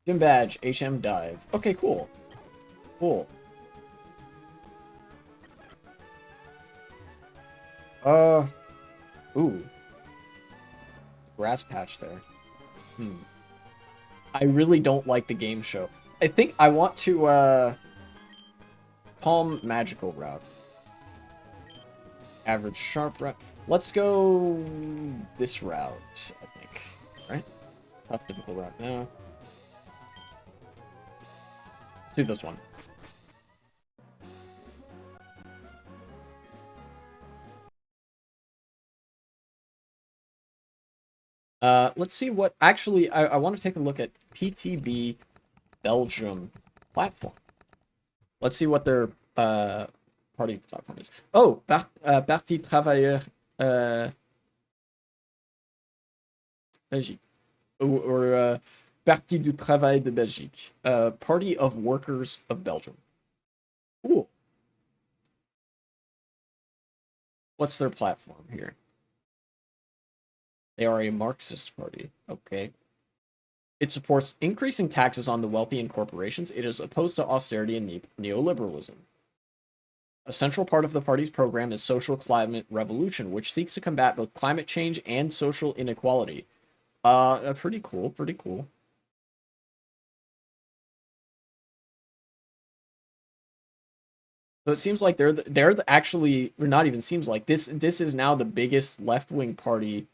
Speaker 1: Gym Badge, HM Dive. Okay, cool. Cool. Ooh. Grass patch there. I really don't like the game show. I think I want to, Calm Magical Route. Average Sharp Route. Let's go this route, I think. Right? Tough difficult route now. Let's do this one. Let's see what... Actually, I want to take a look at PTB Belgium platform. Let's see what their party platform is. Oh, Parti Travailleur Belgique. Or Parti du Travail de Belgique. Party of Workers of Belgium. Cool. What's their platform here? They are a Marxist party. Okay. It supports increasing taxes on the wealthy and corporations. It is opposed to austerity and neoliberalism. A central part of the party's program is Social Climate Revolution, which seeks to combat both climate change and social inequality. Pretty cool, pretty cool. So it seems like they're actually, or not even seems like, this is now the biggest left-wing party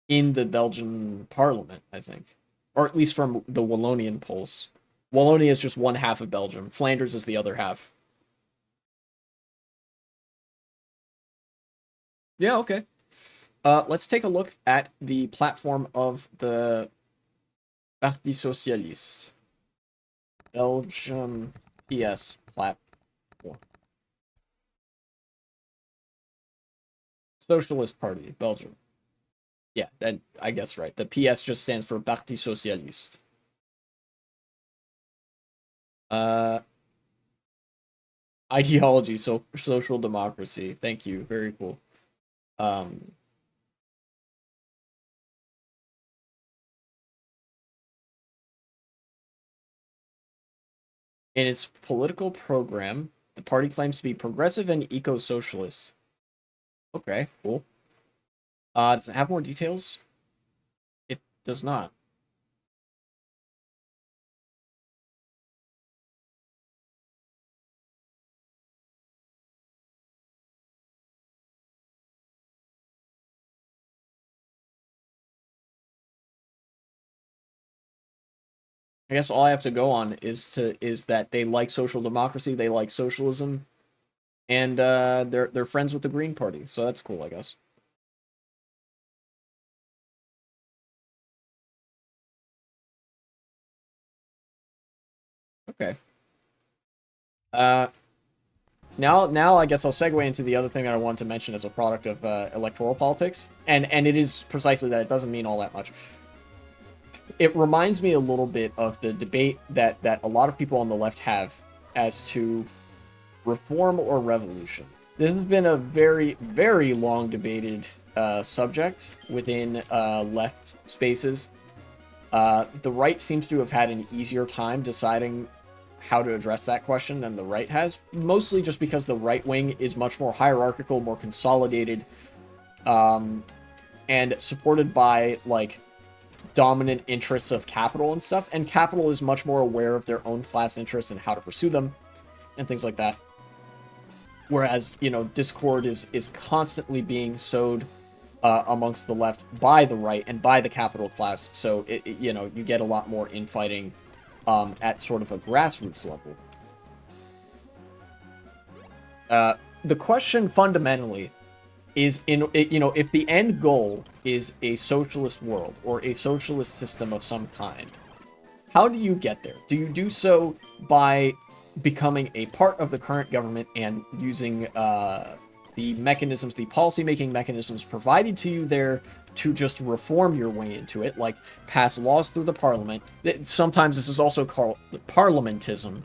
Speaker 1: in the Belgian parliament, I think. Or at least from the Wallonian polls. Wallonia is just one half of Belgium. Flanders is the other half. Yeah, okay. Let's take a look at the platform of the Parti Socialiste. Belgium PS platform. Socialist Party, Belgium. Yeah, that I guess right. The PS just stands for Parti Socialiste. Ideology, social democracy. Thank you. Very cool. In its political program, the party claims to be progressive and eco-socialist. Okay, cool. Does it have more details? It does not. I guess all I have to go on is that they like social democracy, they like socialism, and they're friends with the Green Party, so that's cool, I guess. Okay. Now I guess I'll segue into the other thing that I wanted to mention as a product of electoral politics, and it is precisely that. It doesn't mean all that much. It reminds me a little bit of the debate that a lot of people on the left have as to reform or revolution. This has been a very, very long debated subject within left spaces. The right seems to have had an easier time deciding how to address that question than the right has, mostly just because the right wing is much more hierarchical, more consolidated, and supported by, like, dominant interests of capital and stuff, and capital is much more aware of their own class interests and how to pursue them and things like that. Whereas, you know, discord is constantly being sowed amongst the left by the right and by the capital class. So, you know, you get a lot more infighting at sort of a grassroots level. The question fundamentally is, you know, if the end goal is a socialist world or a socialist system of some kind, how do you get there? Do you do so by becoming a part of the current government and using the mechanisms, the policy-making mechanisms provided to you there to just reform your way into it, like pass laws through the parliament? Sometimes this is also called parliamentism,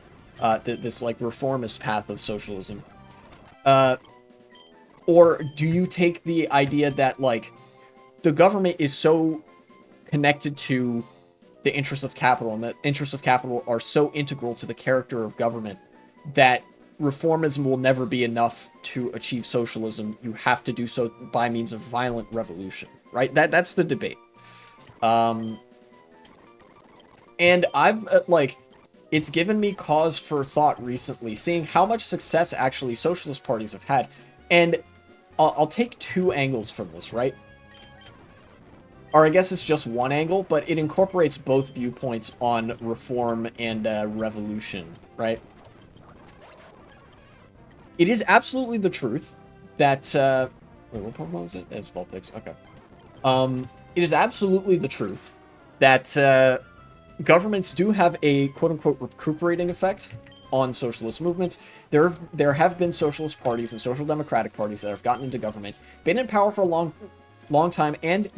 Speaker 1: this like reformist path of socialism. Or do you take the idea that, like, the government is so connected to the interests of capital, and that interests of capital are so integral to the character of government that reformism will never be enough to achieve socialism? You have to do so by means of violent revolution, right? That's the debate. And I've, it's given me cause for thought recently, seeing how much success actually socialist parties have had. And I'll take two angles from this, right? Or I guess it's just one angle, but it incorporates both viewpoints on reform and revolution, right? It is absolutely the truth that... wait, what Pokemon was it? It's Vulpix, okay. It is absolutely the truth that governments do have a quote-unquote recuperating effect on socialist movements. There have been socialist parties and social democratic parties that have gotten into government, been in power for a long time, and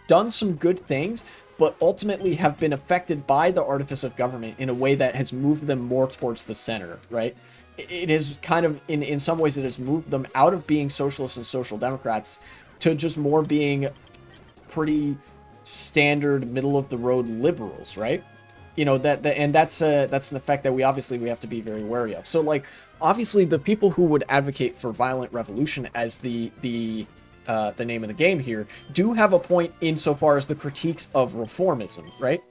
Speaker 1: done some good things, but ultimately have been affected by the artifice of government in a way that has moved them more towards the center, right? It is kind of, in some ways, it has moved them out of being socialists and social democrats to just more being pretty standard, middle-of-the-road liberals, right? You know, that's an effect that we have to be very wary of. So, like, obviously, the people who would advocate for violent revolution as the name of the game here do have a point insofar as the critiques of reformism, right?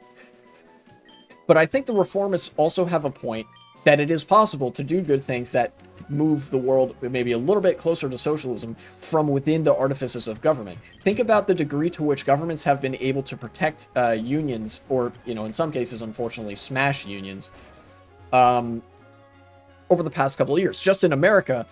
Speaker 1: But I think the reformists also have a point that it is possible to do good things that move the world maybe a little bit closer to socialism from within the artifices of government. Think about the degree to which governments have been able to protect unions, or, you know, in some cases, unfortunately, smash unions, over the past couple of years. Just in America,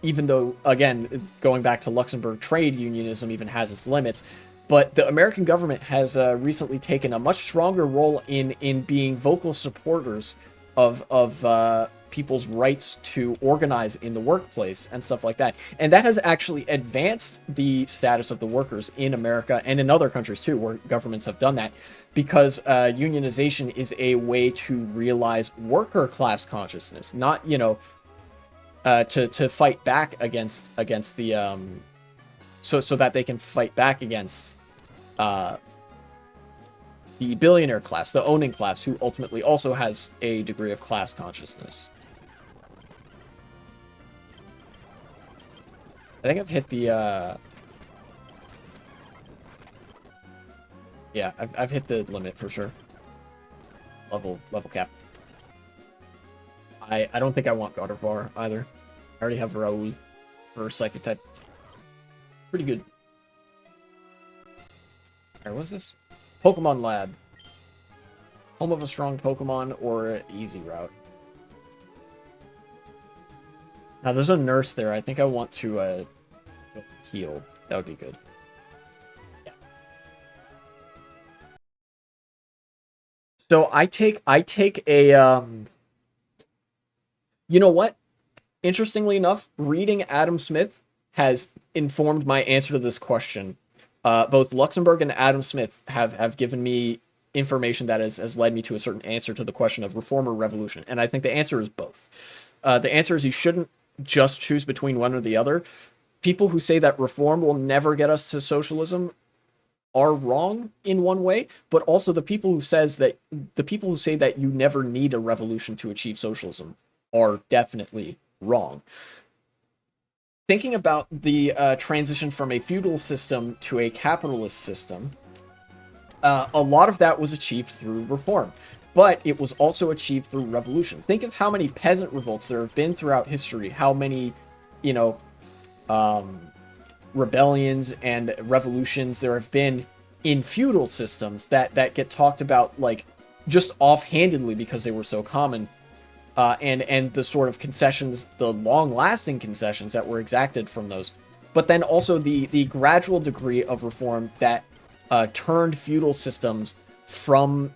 Speaker 1: even though, again, going back to Luxembourg, trade unionism even has its limits, but the American government has recently taken a much stronger role in being vocal supporters of people's rights to organize in the workplace and stuff like that. And that has actually advanced the status of the workers in America and in other countries too, where governments have done that, because unionization is a way to realize worker class consciousness, not, you know, to fight back against the so that they can fight back against the billionaire class, the owning class, who ultimately also has a degree of class consciousness. I think I've hit the, yeah, I've hit the limit for sure. Level cap. I don't think I want Gardevoir either. I already have Raoul for Psychic type. Pretty good. Alright, what's this? Pokemon Lab. Home of a strong Pokemon or easy route. Now, there's a nurse there. I think I want to heal. That would be good. Yeah. So I take a you know what? Interestingly enough, reading Adam Smith has informed my answer to this question. Both Luxembourg and Adam Smith have given me information that has led me to a certain answer to the question of reform or revolution. And I think the answer is both. The answer is you shouldn't just choose between one or the other. People who say that reform will never get us to socialism are wrong in one way, but also the people who say that you never need a revolution to achieve socialism are definitely wrong. Thinking about the transition from a feudal system to a capitalist system, A lot of that was achieved through reform, but it was also achieved through revolution. Think of how many peasant revolts there have been throughout history, how many, you know, um, rebellions and revolutions there have been in feudal systems that get talked about like just offhandedly because they were so common, and the sort of concessions, the long-lasting concessions that were exacted from those, but then also the gradual degree of reform that turned feudal systems from,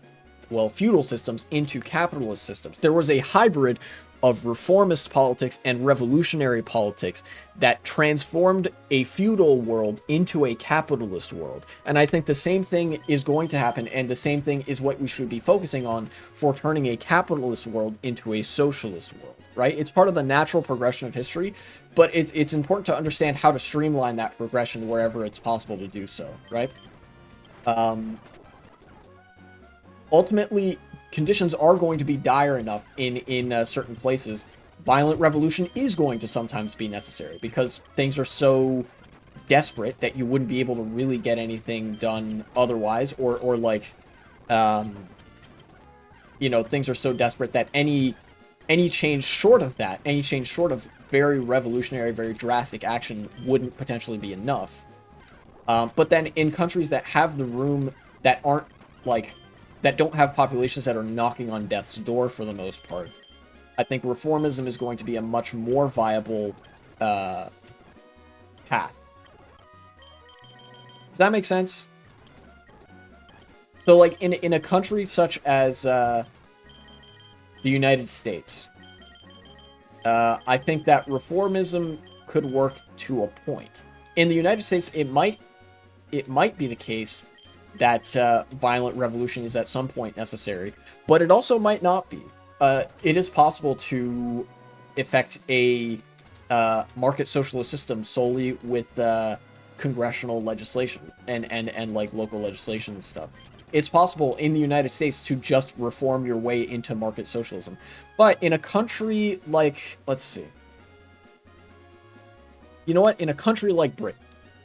Speaker 1: well, feudal systems into capitalist systems. There was a hybrid of reformist politics and revolutionary politics that transformed a feudal world into a capitalist world. And I think the same thing is going to happen, and the same thing is what we should be focusing on for turning a capitalist world into a socialist world, right? It's part of the natural progression of history, but it's important to understand how to streamline that progression wherever it's possible to do so, right? Ultimately, conditions are going to be dire enough in certain places. Violent revolution is going to sometimes be necessary because things are so desperate that you wouldn't be able to really get anything done otherwise, or like, you know, things are so desperate that any change short of that, any change short of very revolutionary, very drastic action wouldn't potentially be enough. But then in countries that have the room, that aren't like, that don't have populations that are knocking on death's door for the most part, I think reformism is going to be a much more viable path. Does that make sense? So, like, in a country such as the United States, I think that reformism could work to a point. In the United States, it might be the case that violent revolution is at some point necessary, but it also might not be. It is possible to effect a market socialist system solely with congressional legislation and like local legislation and stuff. It's possible in the United States to just reform your way into market socialism. But in a country like, let's see. You know what? In a country like Britain,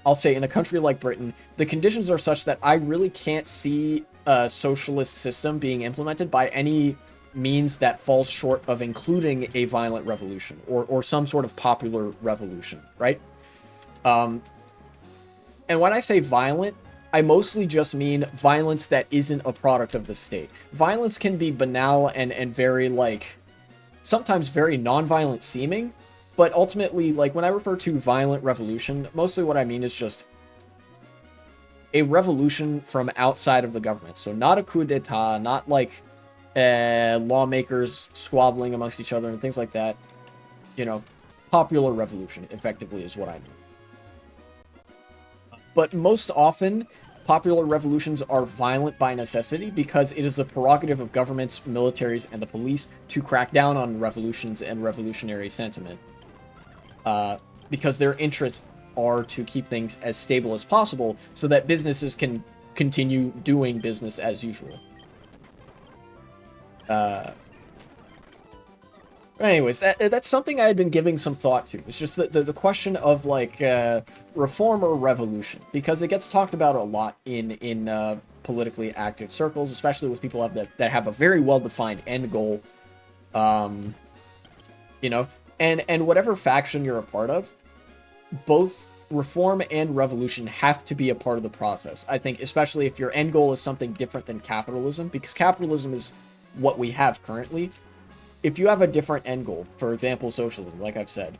Speaker 1: I'll say in a country like Britain, the conditions are such that I really can't see a socialist system being implemented by any means that falls short of including a violent revolution or some sort of popular revolution, right? And when I say violent, I mostly just mean violence that isn't a product of the state. Violence can be banal and very, like, sometimes very non-violent seeming, but ultimately, like, when I refer to violent revolution, mostly what I mean is just a revolution from outside of the government. So not a coup d'etat, not like lawmakers squabbling amongst each other and things like that. You know, popular revolution, effectively, is what I mean. But most often, popular revolutions are violent by necessity because it is the prerogative of governments, militaries, and the police to crack down on revolutions and revolutionary sentiment. Because their interests are to keep things as stable as possible so that businesses can continue doing business as usual. Anyways, that's something I had been giving some thought to. It's just the question of, like, reform or revolution, because it gets talked about a lot in politically active circles, especially with people that have a very well-defined end goal. You know, and whatever faction you're a part of, both reform and revolution have to be a part of the process. I think, especially if your end goal is something different than capitalism, because capitalism is what we have currently. If you have a different end goal, for example, socialism, like I've said,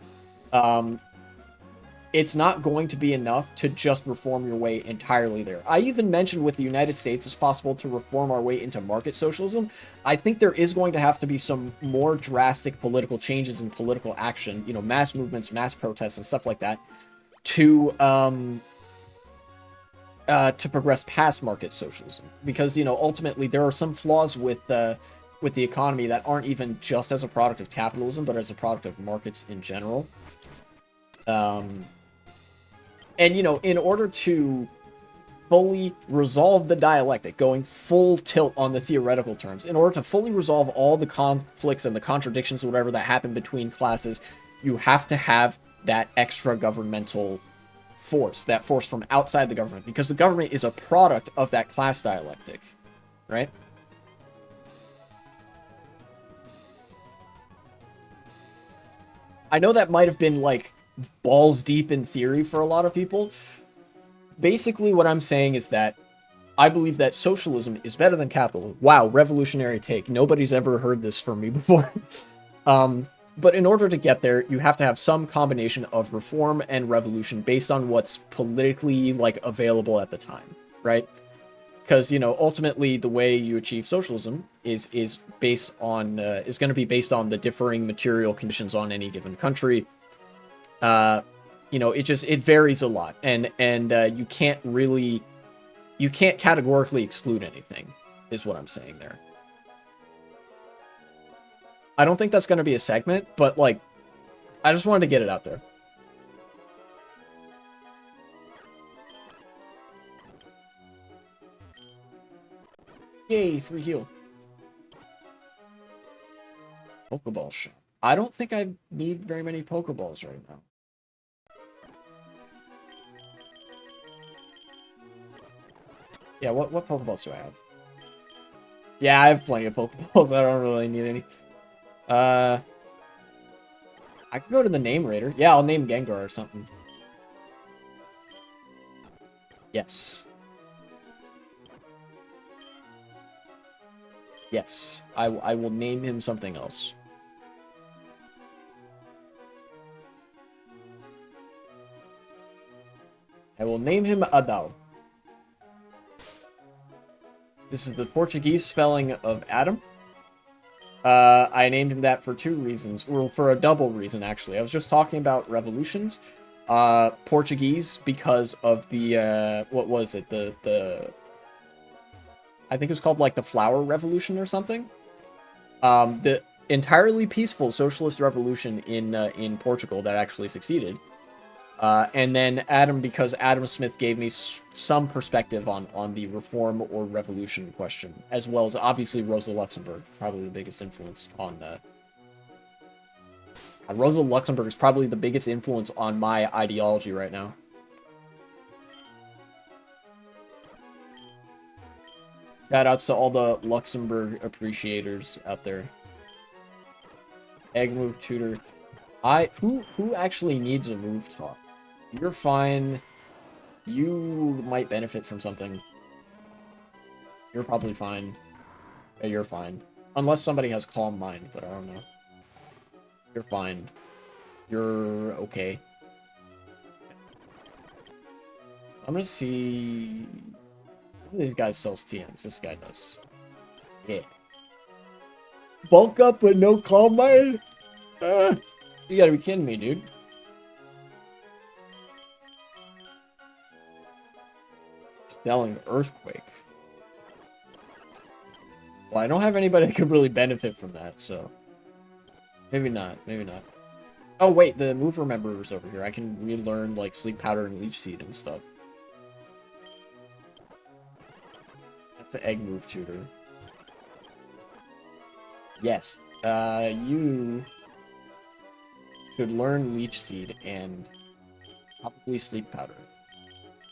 Speaker 1: it's not going to be enough to just reform your way entirely there. I even mentioned with the United States it's possible to reform our way into market socialism. I think there is going to have to be some more drastic political changes in political action, you know, mass movements, mass protests, and stuff like that, to progress past market socialism. Because, you know, ultimately there are some flaws with the economy that aren't even just as a product of capitalism, but as a product of markets in general. And, you know, in order to fully resolve the dialectic, going full tilt on the theoretical terms, in order to fully resolve all the conflicts and the contradictions, whatever that happen between classes, you have to have that extra governmental force, that force from outside the government, because the government is a product of that class dialectic, right? I know that might have been, like, balls deep in theory for a lot of people. Basically, what I'm saying is that I believe that socialism is better than capitalism. Wow, revolutionary take. Nobody's ever heard this from me before. But in order to get there, you have to have some combination of reform and revolution based on what's politically, like, available at the time, right? Because, you know, ultimately the way you achieve socialism is based on is going to be based on the differing material conditions on any given country. You know, it varies a lot, and you can't categorically exclude anything, is what I'm saying there. I don't think that's going to be a segment, but, like, I just wanted to get it out there. Yay, free heal. Pokeball shop. I don't think I need very many Pokeballs right now. Yeah, what Pokeballs do I have? Yeah, I have plenty of Pokeballs. I don't really need any. I could go to the name raider. Yeah, I'll name Gengar or something. Yes. Yes. I will name him something else. I will name him Adao. This is the Portuguese spelling of Adam. I named him that for two reasons. Well, for a double reason, actually. I was just talking about revolutions. Portuguese, because of the, what was it? I think it was called, like, the Flower Revolution or something. The entirely peaceful socialist revolution in Portugal that actually succeeded. And then Adam, because Adam Smith gave me some perspective on the reform or revolution question, as well as obviously Rosa Luxemburg, probably the biggest influence on that. Rosa Luxemburg is probably the biggest influence on my ideology right now. Shout outs to all the Luxemburg appreciators out there. Egg move tutor. Who actually needs a move talk? You're fine. You might benefit from something. You're probably fine. Yeah, you're fine. Unless somebody has Calm Mind, but I don't know. You're fine. You're okay. I'm gonna see... One of these guys sells TMs. This guy does. Yeah. Bulk up with no Calm Mind? You gotta be kidding me, dude. Selling Earthquake. Well, I don't have anybody that could really benefit from that, so... Maybe not, maybe not. Oh, wait, the move remember is over here. I can relearn, like, Sleep Powder and Leech Seed and stuff. That's the Egg move tutor. Yes. You should learn Leech Seed and probably Sleep Powder.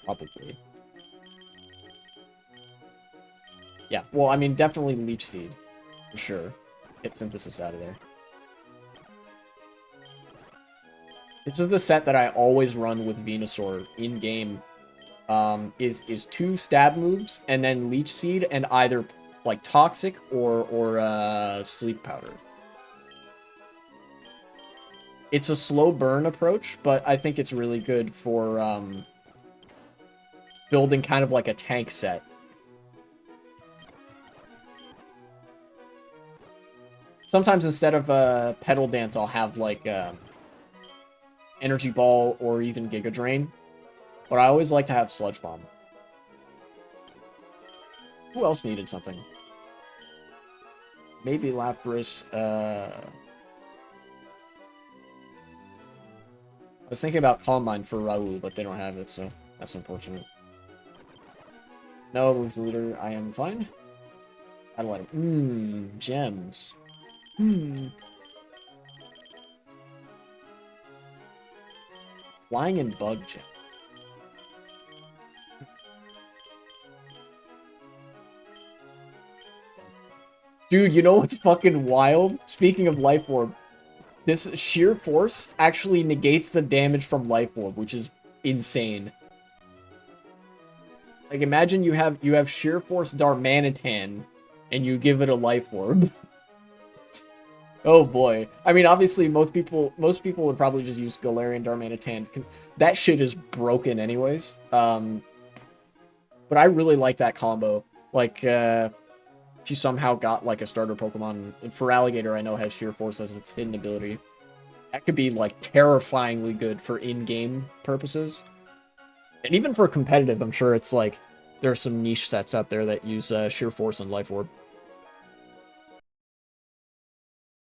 Speaker 1: Probably. Yeah, well, I mean, definitely Leech Seed. For sure. Get Synthesis out of there. This is the set that I always run with Venusaur in-game. Is 2 stab moves, and then Leech Seed, and either, like, Toxic or Sleep Powder. It's a slow burn approach, but I think it's really good for, building kind of like a tank set. Sometimes instead of Petal Dance, I'll have, like, Energy Ball or even Giga Drain. But I always like to have Sludge Bomb. Who else needed something? Maybe Lapras. I was thinking about Calm Mind for Raul, but they don't have it, so that's unfortunate. No, with Leader, I am fine. I don't let him. Gems. Flying and Bug Gem. Dude, you know what's fucking wild? Speaking of Life Orb, this sheer force actually negates the damage from Life Orb, which is insane. Like, imagine you have sheer force Darmanitan, and you give it a Life Orb. Oh boy. I mean, obviously, most people would probably just use Galarian Darmanitan. That shit is broken anyways. But I really like that combo. Like, if you somehow got, like, a starter Pokemon, for Alligator, I know has Sheer Force as its hidden ability. That could be, like, terrifyingly good for in-game purposes. And even for competitive, I'm sure it's, like, there are some niche sets out there that use Sheer Force and Life Orb.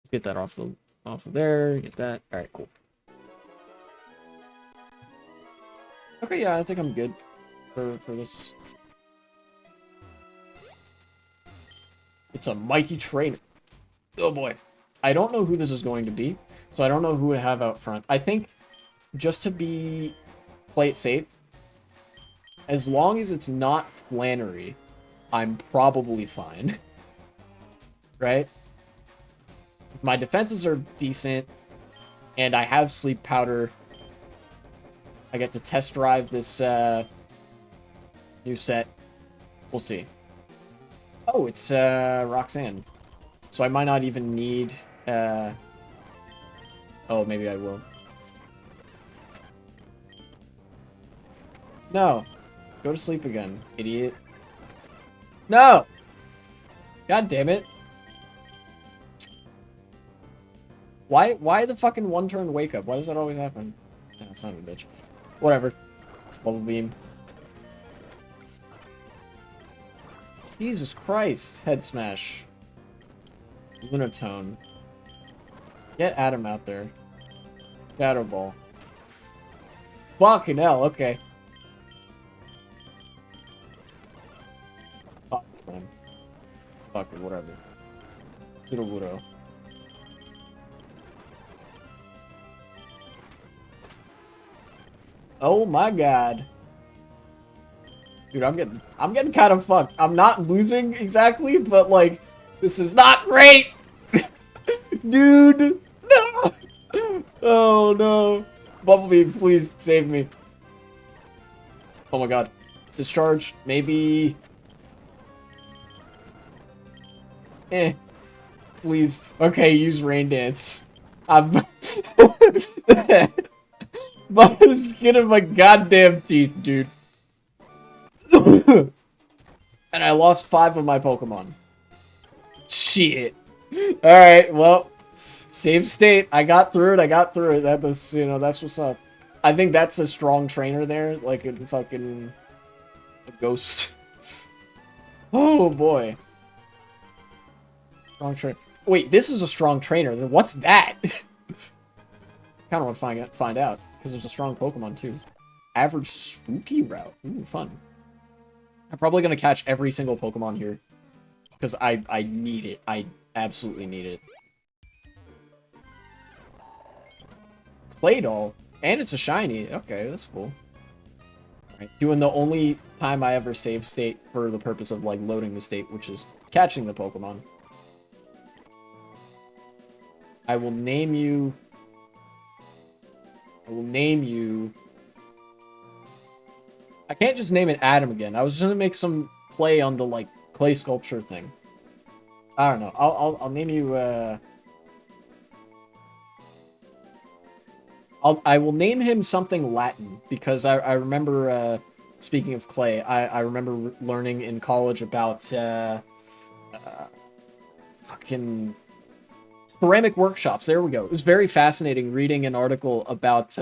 Speaker 1: Let's get that off of there. Get that. All right, cool. Okay, yeah, I think I'm good for this. It's a mighty trainer. Oh boy. I don't know who this is going to be, so I don't know who to have out front. I think just to play it safe, as long as it's not Flannery, I'm probably fine. Right? My defenses are decent, and I have Sleep Powder. I get to test drive this new set. We'll see. Oh, it's Roxanne. So I might not even need... Oh, maybe I will. No. Go to sleep again, idiot. No! God damn it. Why the fucking one-turn wake-up? Why does that always happen? Yeah, son of a bitch. Whatever. Bubble Beam. Jesus Christ. Head Smash. Lunatone. Get Adam out there. Shadow Ball. Fucking hell, okay. Fuck Slam. Fuck it, whatever. Wuro. Oh my god. Dude, I'm getting kind of fucked. I'm not losing exactly, but like, this is not great! Dude! No! Oh no. Bumblebee, please save me. Oh my god. Discharge, maybe... Please. Okay, use Rain Dance. I'm... by the skin of my goddamn teeth, dude. And I lost 5 of my Pokemon. Shit. Alright, well. Save state. I got through it. That was, you know, that's what's up. I think that's a strong trainer there. Like a fucking... a ghost. Oh, boy. Strong trainer. Wait, this is a strong trainer. Then what's that? Kind of want to find out. Because there's a strong Pokemon, too. Average Spooky Route. Ooh, fun. I'm probably going to catch every single Pokemon here. Because I need it. I absolutely need it. Claydol. And it's a shiny. Okay, that's cool. Alright, doing the only time I ever save state for the purpose of, like, loading the state, which is catching the Pokemon. I will name you... I can't just name it Adam again. I was gonna make some play on the, like, clay sculpture thing. I don't know. I'll name you, I will name him something Latin, because I remember, speaking of clay, I remember learning in college about, fucking... ceramic workshops. There we go. It was very fascinating reading an article about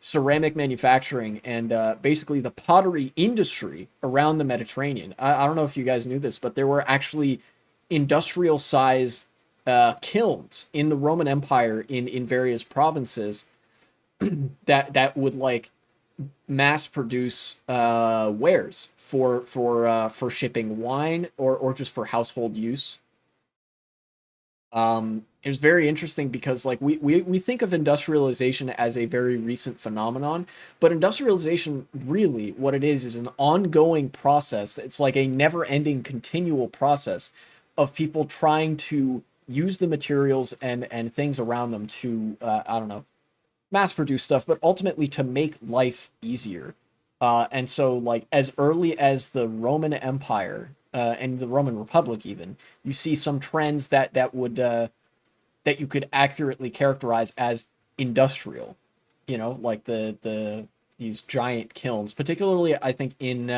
Speaker 1: ceramic manufacturing and basically the pottery industry around the Mediterranean. I don't know if you guys knew this, but there were actually industrial-sized kilns in the Roman Empire in various provinces that would like mass produce wares for shipping wine or just for household use. It was very interesting because like we think of industrialization as a very recent phenomenon, but industrialization really what it is an ongoing process. It's like a never-ending continual process of people trying to use the materials and things around them to I don't know, mass produce stuff, but ultimately to make life easier. And so, like, as early as the Roman Empire and the Roman Republic, even, you see some trends that would that you could accurately characterize as industrial. You know, like these giant kilns, particularly I think in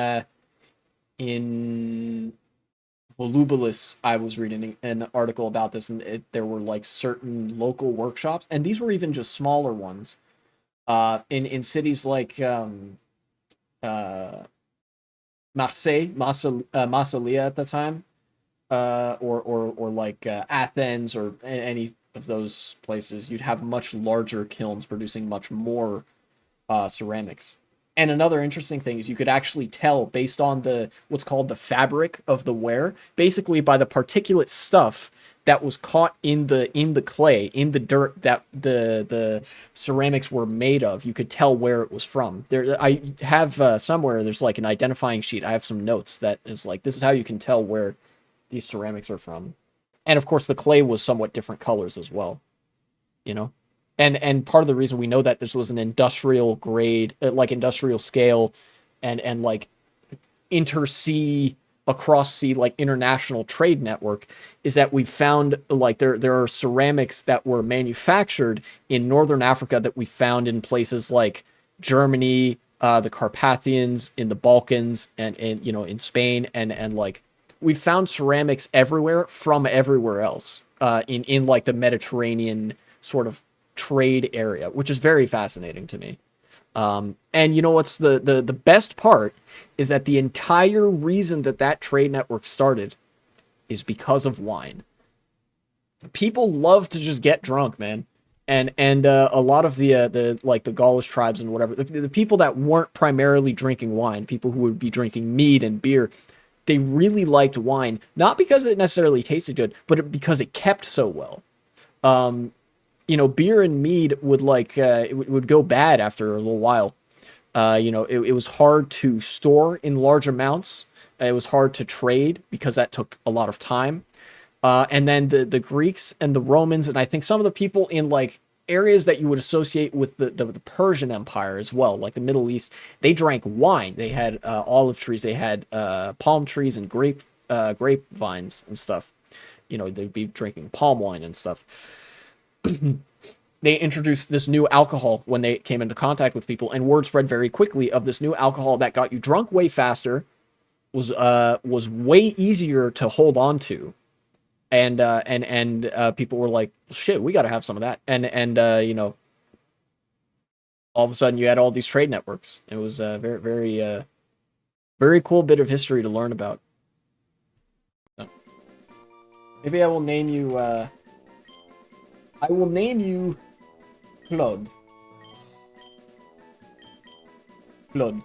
Speaker 1: Volubilis, I was reading an article about this, and there were like certain local workshops, and these were even just smaller ones. In cities like uh, Marseille, Massalia at the time, or like Athens or any of those places, you'd have much larger kilns producing much more ceramics. And another interesting thing is you could actually tell based on the what's called the fabric of the ware, basically by the particulate stuff that was caught in the clay, in the dirt that the ceramics were made of. You could tell where it was from. There, I have somewhere there's like an identifying sheet. I have some notes that is like this is how you can tell where these ceramics are from. And of course, the clay was somewhat different colors as well. You know, and part of the reason we know that this was an industrial grade, like industrial scale, and like intersea across sea like international trade network is that we found like there are ceramics that were manufactured in northern Africa that we found in places like Germany, the Carpathians, in the Balkans, and you know, in Spain, and like we found ceramics everywhere from everywhere else in like the Mediterranean sort of trade area, which is very fascinating to me. And you know what's the best part is that the entire reason that that trade network started is because of wine. People love to just get drunk, man. And a lot of the like the Gaulish tribes and whatever, the people that weren't primarily drinking wine, people who would be drinking mead and beer, they really liked wine, not because it necessarily tasted good, but because it kept so well. You know, beer and mead would like it would go bad after a little while. You know, it was hard to store in large amounts. It was hard to trade because that took a lot of time. And then the Greeks and the Romans, and I think some of the people in like areas that you would associate with the Persian Empire as well, like the Middle East, they drank wine. They had olive trees, they had palm trees and grapevines and stuff. You know, they'd be drinking palm wine and stuff. They introduced this new alcohol when they came into contact with people, and word spread very quickly of this new alcohol that got you drunk way faster, was way easier to hold on to, and people were like, shit, we got to have some of that, and you know, all of a sudden you had all these trade networks. It was a very cool bit of history to learn about. Maybe I will name you. I will name you Claude. Claude.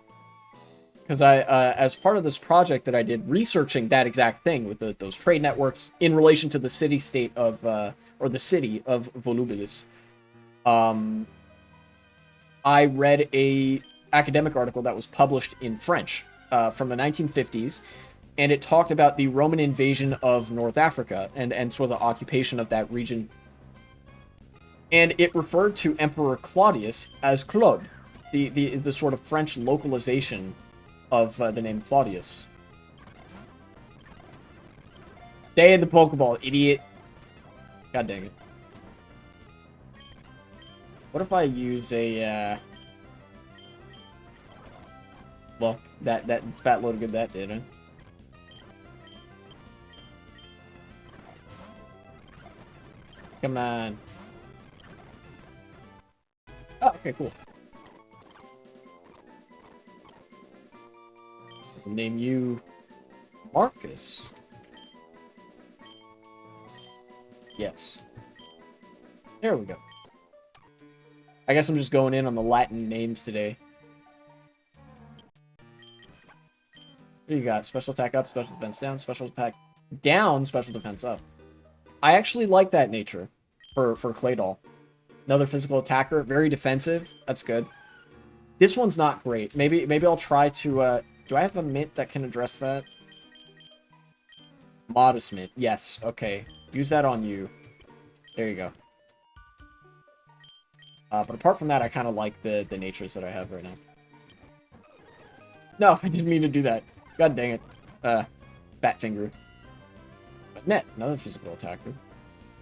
Speaker 1: Because as part of this project that I did, researching that exact thing with those trade networks in relation to the city-state of, or the city of Volubilis, I read a academic article that was published in French from the 1950s, and it talked about the Roman invasion of North Africa and sort of the occupation of that region. And it referred to Emperor Claudius as Claude, the sort of French localization of the name Claudius. Stay in the Pokeball, idiot. God dang it. What if I use a, well, that fat load of good that did, huh? Come on. Oh, okay, cool. I'll name you Marcus. Yes. There we go. I guess I'm just going in on the Latin names today. What do you got? Special attack up, special defense down, special attack down, special defense up. I actually like that nature for Claydol. Another physical attacker, very defensive. That's good. This one's not great. Maybe I'll try to. Do I have a mint that can address that? Modest Mint. Yes, okay. Use that on you. There you go. But apart from that, I kind of like the natures that I have right now. No, I didn't mean to do that. God dang it. Fat finger. But net, another physical attacker.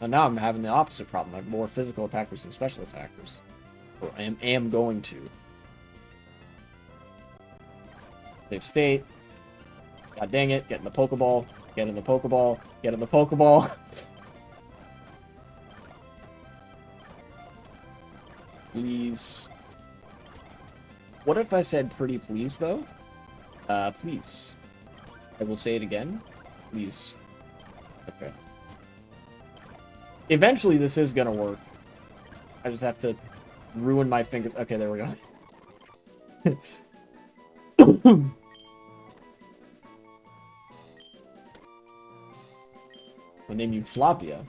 Speaker 1: And now I'm having the opposite problem. I have more physical attackers than special attackers. Or I am going to. Save state. God dang it. Get in the Pokeball. Get in the Pokeball. Get in the Pokeball. Please. What if I said pretty please, though? Please. I will say it again. Please. Okay. Eventually, this is gonna work. I just have to ruin my fingers. Okay, there we go. I'll name you Flavia.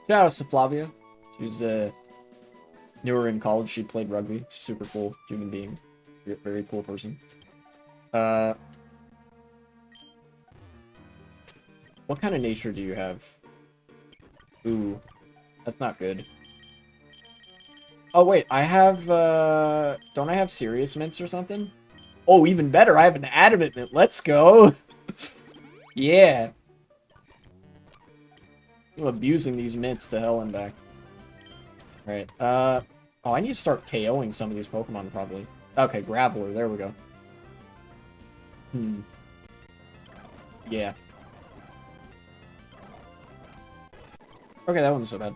Speaker 1: Shout out to Flavia. She's newer in college. She played rugby. Super cool human being. Very cool person. What kind of nature do you have? Ooh, that's not good. Oh wait, I have don't I have serious mints or something? Oh, even better, I have an adamant mint. Let's go. Yeah. I'm abusing these mints to hell and back. Right. Oh, I need to start KOing some of these Pokemon, probably. Okay, Graveler. There we go. Yeah. Okay, that wasn't so bad.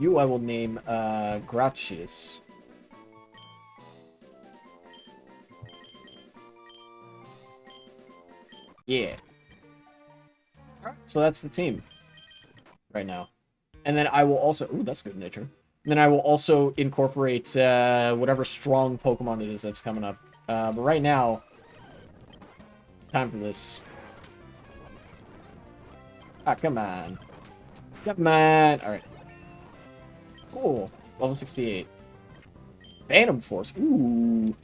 Speaker 1: You, I will name, Gratius. Yeah. Alright, so that's the team. Right now. And then I will also... Ooh, that's good nature. And then I will also incorporate whatever strong Pokemon it is that's coming up. But right now, time for this. Ah, come on. Come on. Alright. Cool. Level 68. Phantom Force. Ooh.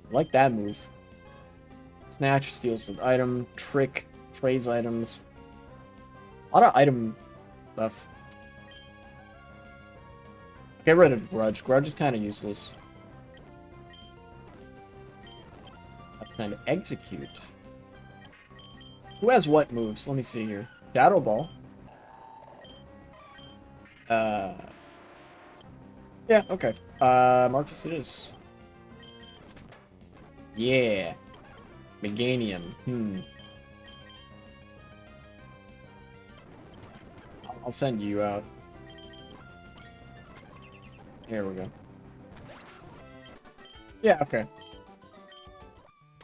Speaker 1: I like that move. Snatch, steals an item. Trick, trades items. A lot of item stuff. Get rid of Grudge. Grudge is kind of useless. That's time to execute. Who has what moves? Let me see here. Shadow Ball. Yeah, okay. Marcus it is. Yeah. Meganium. I'll send you out. Here we go. Yeah, okay.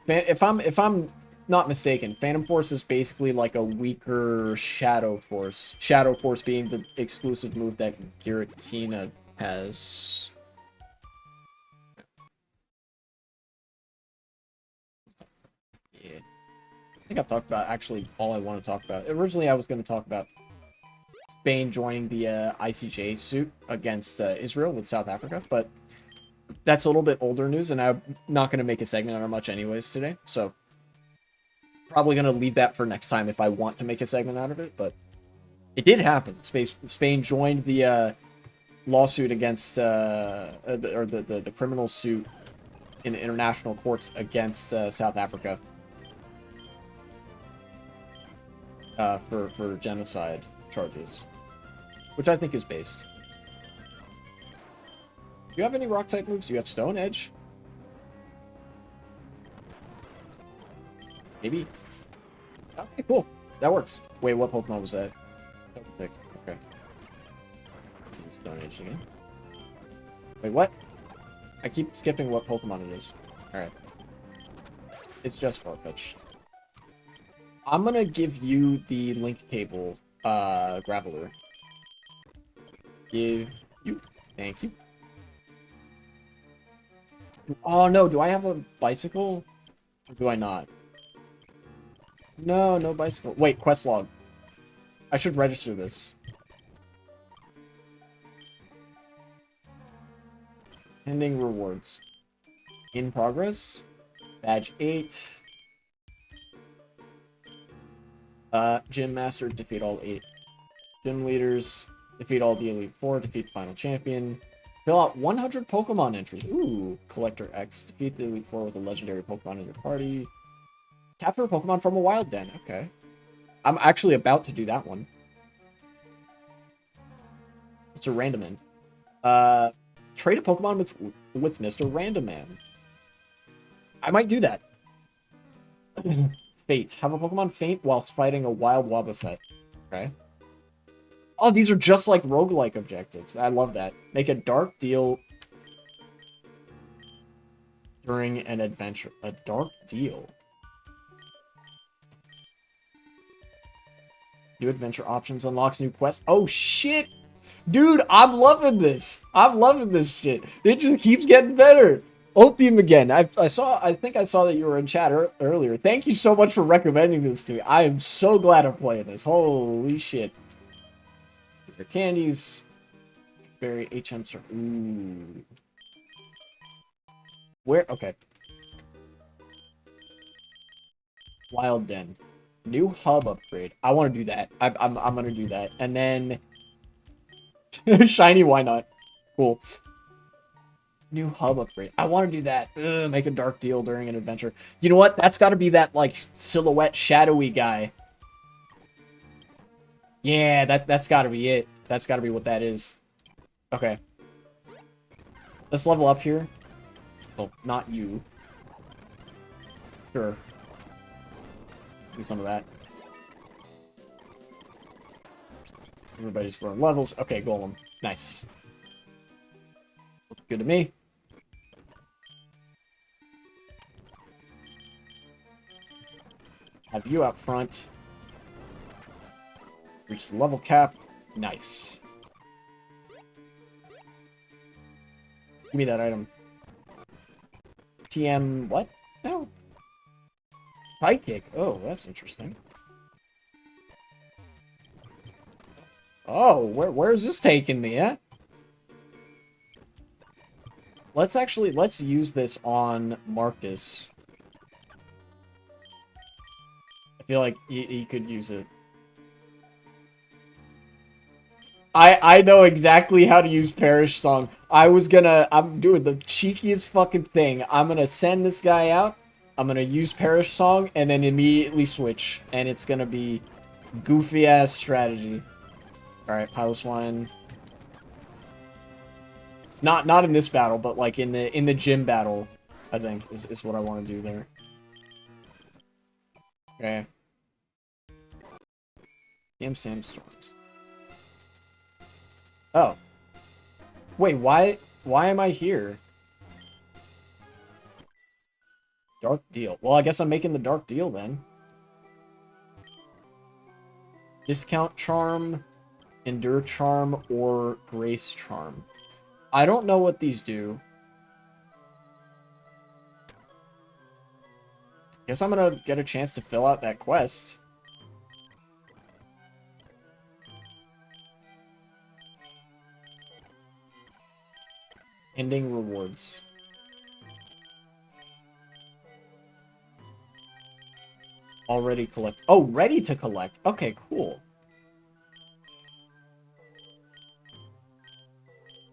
Speaker 1: If I'm not mistaken, Phantom Force is basically like a weaker Shadow Force. Shadow Force being the exclusive move that Giratina has. Yeah. I think I've talked about actually all I want to talk about. Originally, I was going to talk about Spain joining the ICJ suit against Israel with South Africa, but that's a little bit older news, and I'm not going to make a segment on it much anyways today, so probably going to leave that for next time if I want to make a segment out of it, but it did happen. Spain joined the lawsuit against, or the criminal suit in the international courts against South Africa for genocide charges, which I think is based. Do you have any rock-type moves? You have Stone Edge? Maybe? Okay, cool. That works. Wait, what Pokemon was that? Okay. Stone Edge again. Wait, what? I keep skipping what Pokemon it is. Alright. It's just Farfetch'd. I'm gonna give you the link cable, Graveler. Give you. Thank you. Oh no, do I have a bicycle? Or do I not? No, no bicycle. Wait, quest log. I should register this. Pending rewards. In progress? Badge 8. Gym Master, defeat all 8 gym leaders. Defeat all the Elite Four. Defeat the final champion. Fill out 100 Pokemon entries. Ooh, Collector X. Defeat the Elite Four with a legendary Pokemon in your party. Capture a Pokemon from a wild den. Okay. I'm actually about to do that one. It's a Randoman. Trade a Pokemon with Mr. Randoman. I might do that. Fate. Have a Pokemon faint whilst fighting a wild Wobbuffet. Okay. Oh, these are just like roguelike objectives. I love that. Make a dark deal during an adventure. A dark deal. New adventure options unlocks new quests. Oh, shit! Dude, I'm loving this. I'm loving this shit. It just keeps getting better. Opium again. I think I saw that you were in chat earlier. Thank you so much for recommending this to me. I am so glad I'm playing this. Holy shit. Your candies. Berry HM Sir. Ooh. Where? Okay. Wild Den. New hub upgrade. I want to do that. I'm gonna do that. And then shiny, why not? Cool. New hub upgrade. I want to do that. Ugh, make a dark deal during an adventure. You know what? That's got to be that like silhouette shadowy guy. Yeah, that's got to be it. That's got to be what that is. Okay. Let's level up here. Oh, not you. Sure. Do some of that. Everybody's growing levels. Okay, Golem. Nice. Looks good to me. Have you up front. Reach the level cap. Nice. Give me that item. TM what? No. Psychic. Oh, that's interesting. Oh, where's this taking me, eh? Let's use this on Marcus. I feel like he could use it. I know exactly how to use Perish Song. I'm doing the cheekiest fucking thing. I'm gonna send this guy out. I'm gonna use Perish Song and then immediately switch. And it's gonna be goofy ass strategy. Alright, Piloswine. Not in this battle, but like in the gym battle, I think, is what I want to do there. Okay. Damn sandstorms. Oh. Wait, why am I here? Dark deal. Well, I guess I'm making the dark deal then. Discount charm, endure charm, or grace charm. I don't know what these do. Guess I'm gonna get a chance to fill out that quest. Ending rewards. Already collect. Oh, ready to collect. Okay, cool.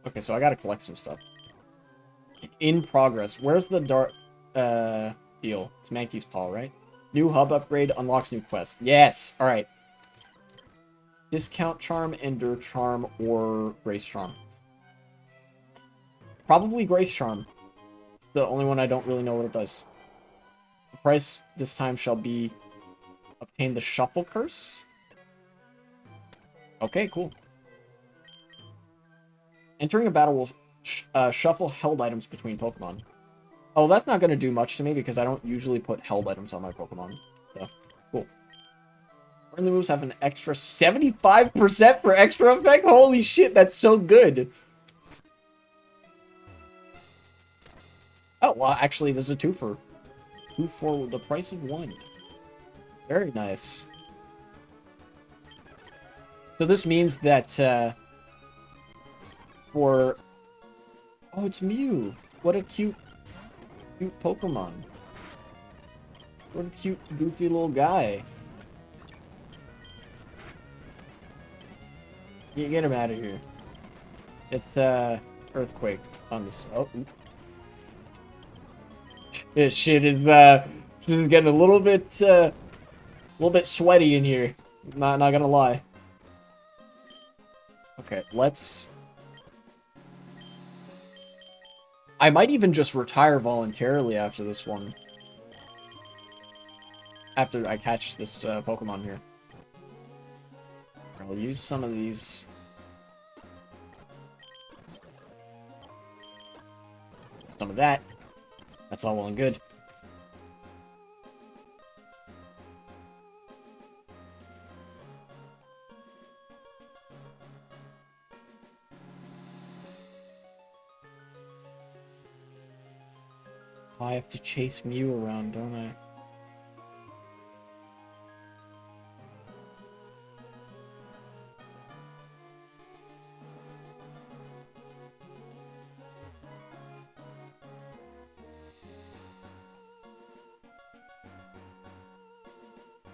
Speaker 1: Okay, so I gotta collect some stuff. In progress. Where's the dark deal? It's Mankey's Paw, right? New hub upgrade unlocks new quest. Yes! Alright. Discount charm, endure charm, or grace charm. Probably grace charm. It's the only one I don't really know what it does. The price this time shall be obtain the shuffle curse. Okay, cool. Entering a battle will shuffle held items between Pokemon. Oh, that's not going to do much to me because I don't usually put held items on my Pokemon. So, cool. Friendly moves have an extra 75% for extra effect? Holy shit, that's so good. Oh, well, actually, there's a 2 for 2 for the price of 1. Very nice. So this means that, for... Oh, it's Mew. What a cute Pokemon. What a cute, goofy little guy. Get him out of here. It's, earthquake on this. Oh, this shit is getting a little bit sweaty in here. Not gonna lie. Okay, let's... I might even just retire voluntarily after this one. After I catch this Pokemon here. I'll use some of these. Some of that. That's all well and good. Oh, I have to chase Mew around, don't I?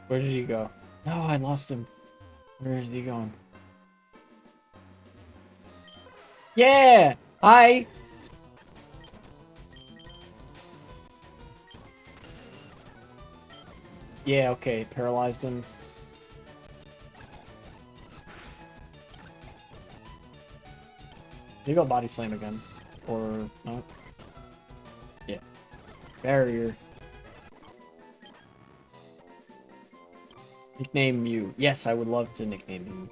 Speaker 1: Where did he go? No, I lost him. Where is he going? Yeah! Hi! Yeah, okay. Paralyzed him. Maybe I'll body slam again. Or not. Yeah. Barrier. Nickname Mew. Yes, I would love to nickname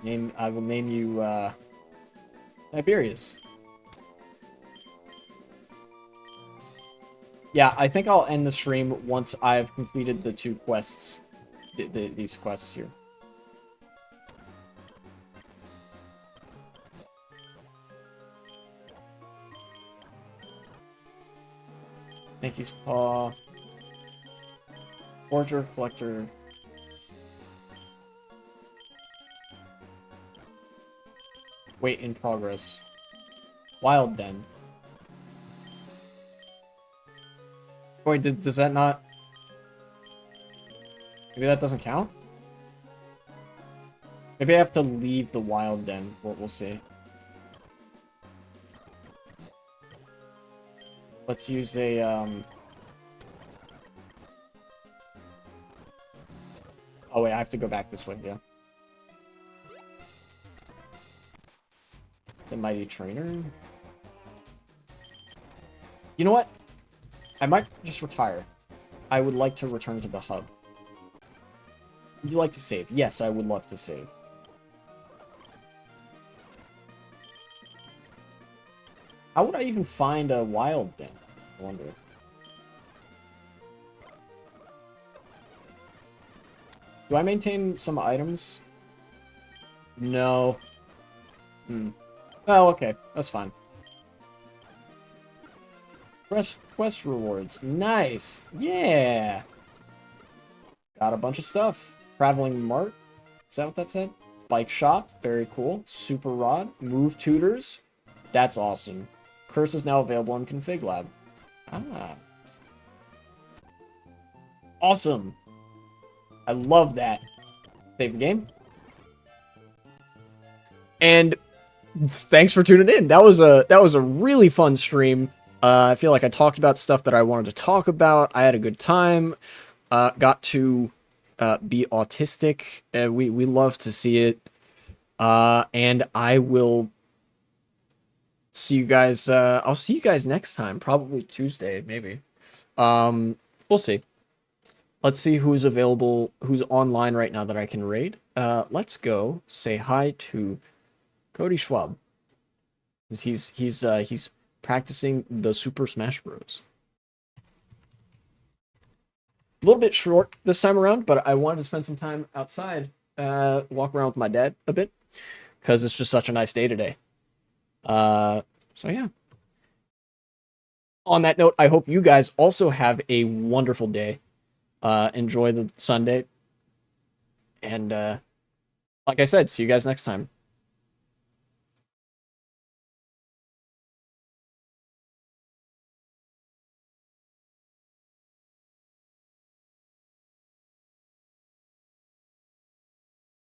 Speaker 1: you. I will name you, Tiberius. Yeah, I think I'll end the stream once I've completed the two quests. These quests here. Mickey's Paw. Forger, Collector. Wait in progress. Wild Den. Wait, does that not... Maybe that doesn't count? Maybe I have to leave the Wild Den. We'll see. Let's use a, Oh wait, I have to go back this way, yeah. It's a Mighty Trainer. You know what? I might just retire. I would like to return to the hub. Would you like to save? Yes, I would love to save. How would I even find a Wild Den? I wonder. Do I maintain some items? No. Oh, okay. That's fine. Quest rewards. Nice. Yeah. Got a bunch of stuff. Traveling Mart. Is that what that said? Bike Shop. Very cool. Super Rod. Move Tutors. That's awesome. Curse is now available in Config Lab. Ah. Awesome. I love that. Save the game. And thanks for tuning in. That was a really fun stream. I feel like I talked about stuff that I wanted to talk about. I had a good time. Got to be autistic. We love to see it. And I will see you guys. I'll see you guys next time. Probably Tuesday, maybe. We'll see. Let's see who's available, who's online right now that I can raid. Let's go say hi to Cody Schwab. He's practicing the Super Smash Bros. A little bit short this time around, but I wanted to spend some time outside, walk around with my dad a bit, because it's just such a nice day today. So yeah. On that note, I hope you guys also have a wonderful day. Enjoy the Sunday. And like I said, see you guys next time.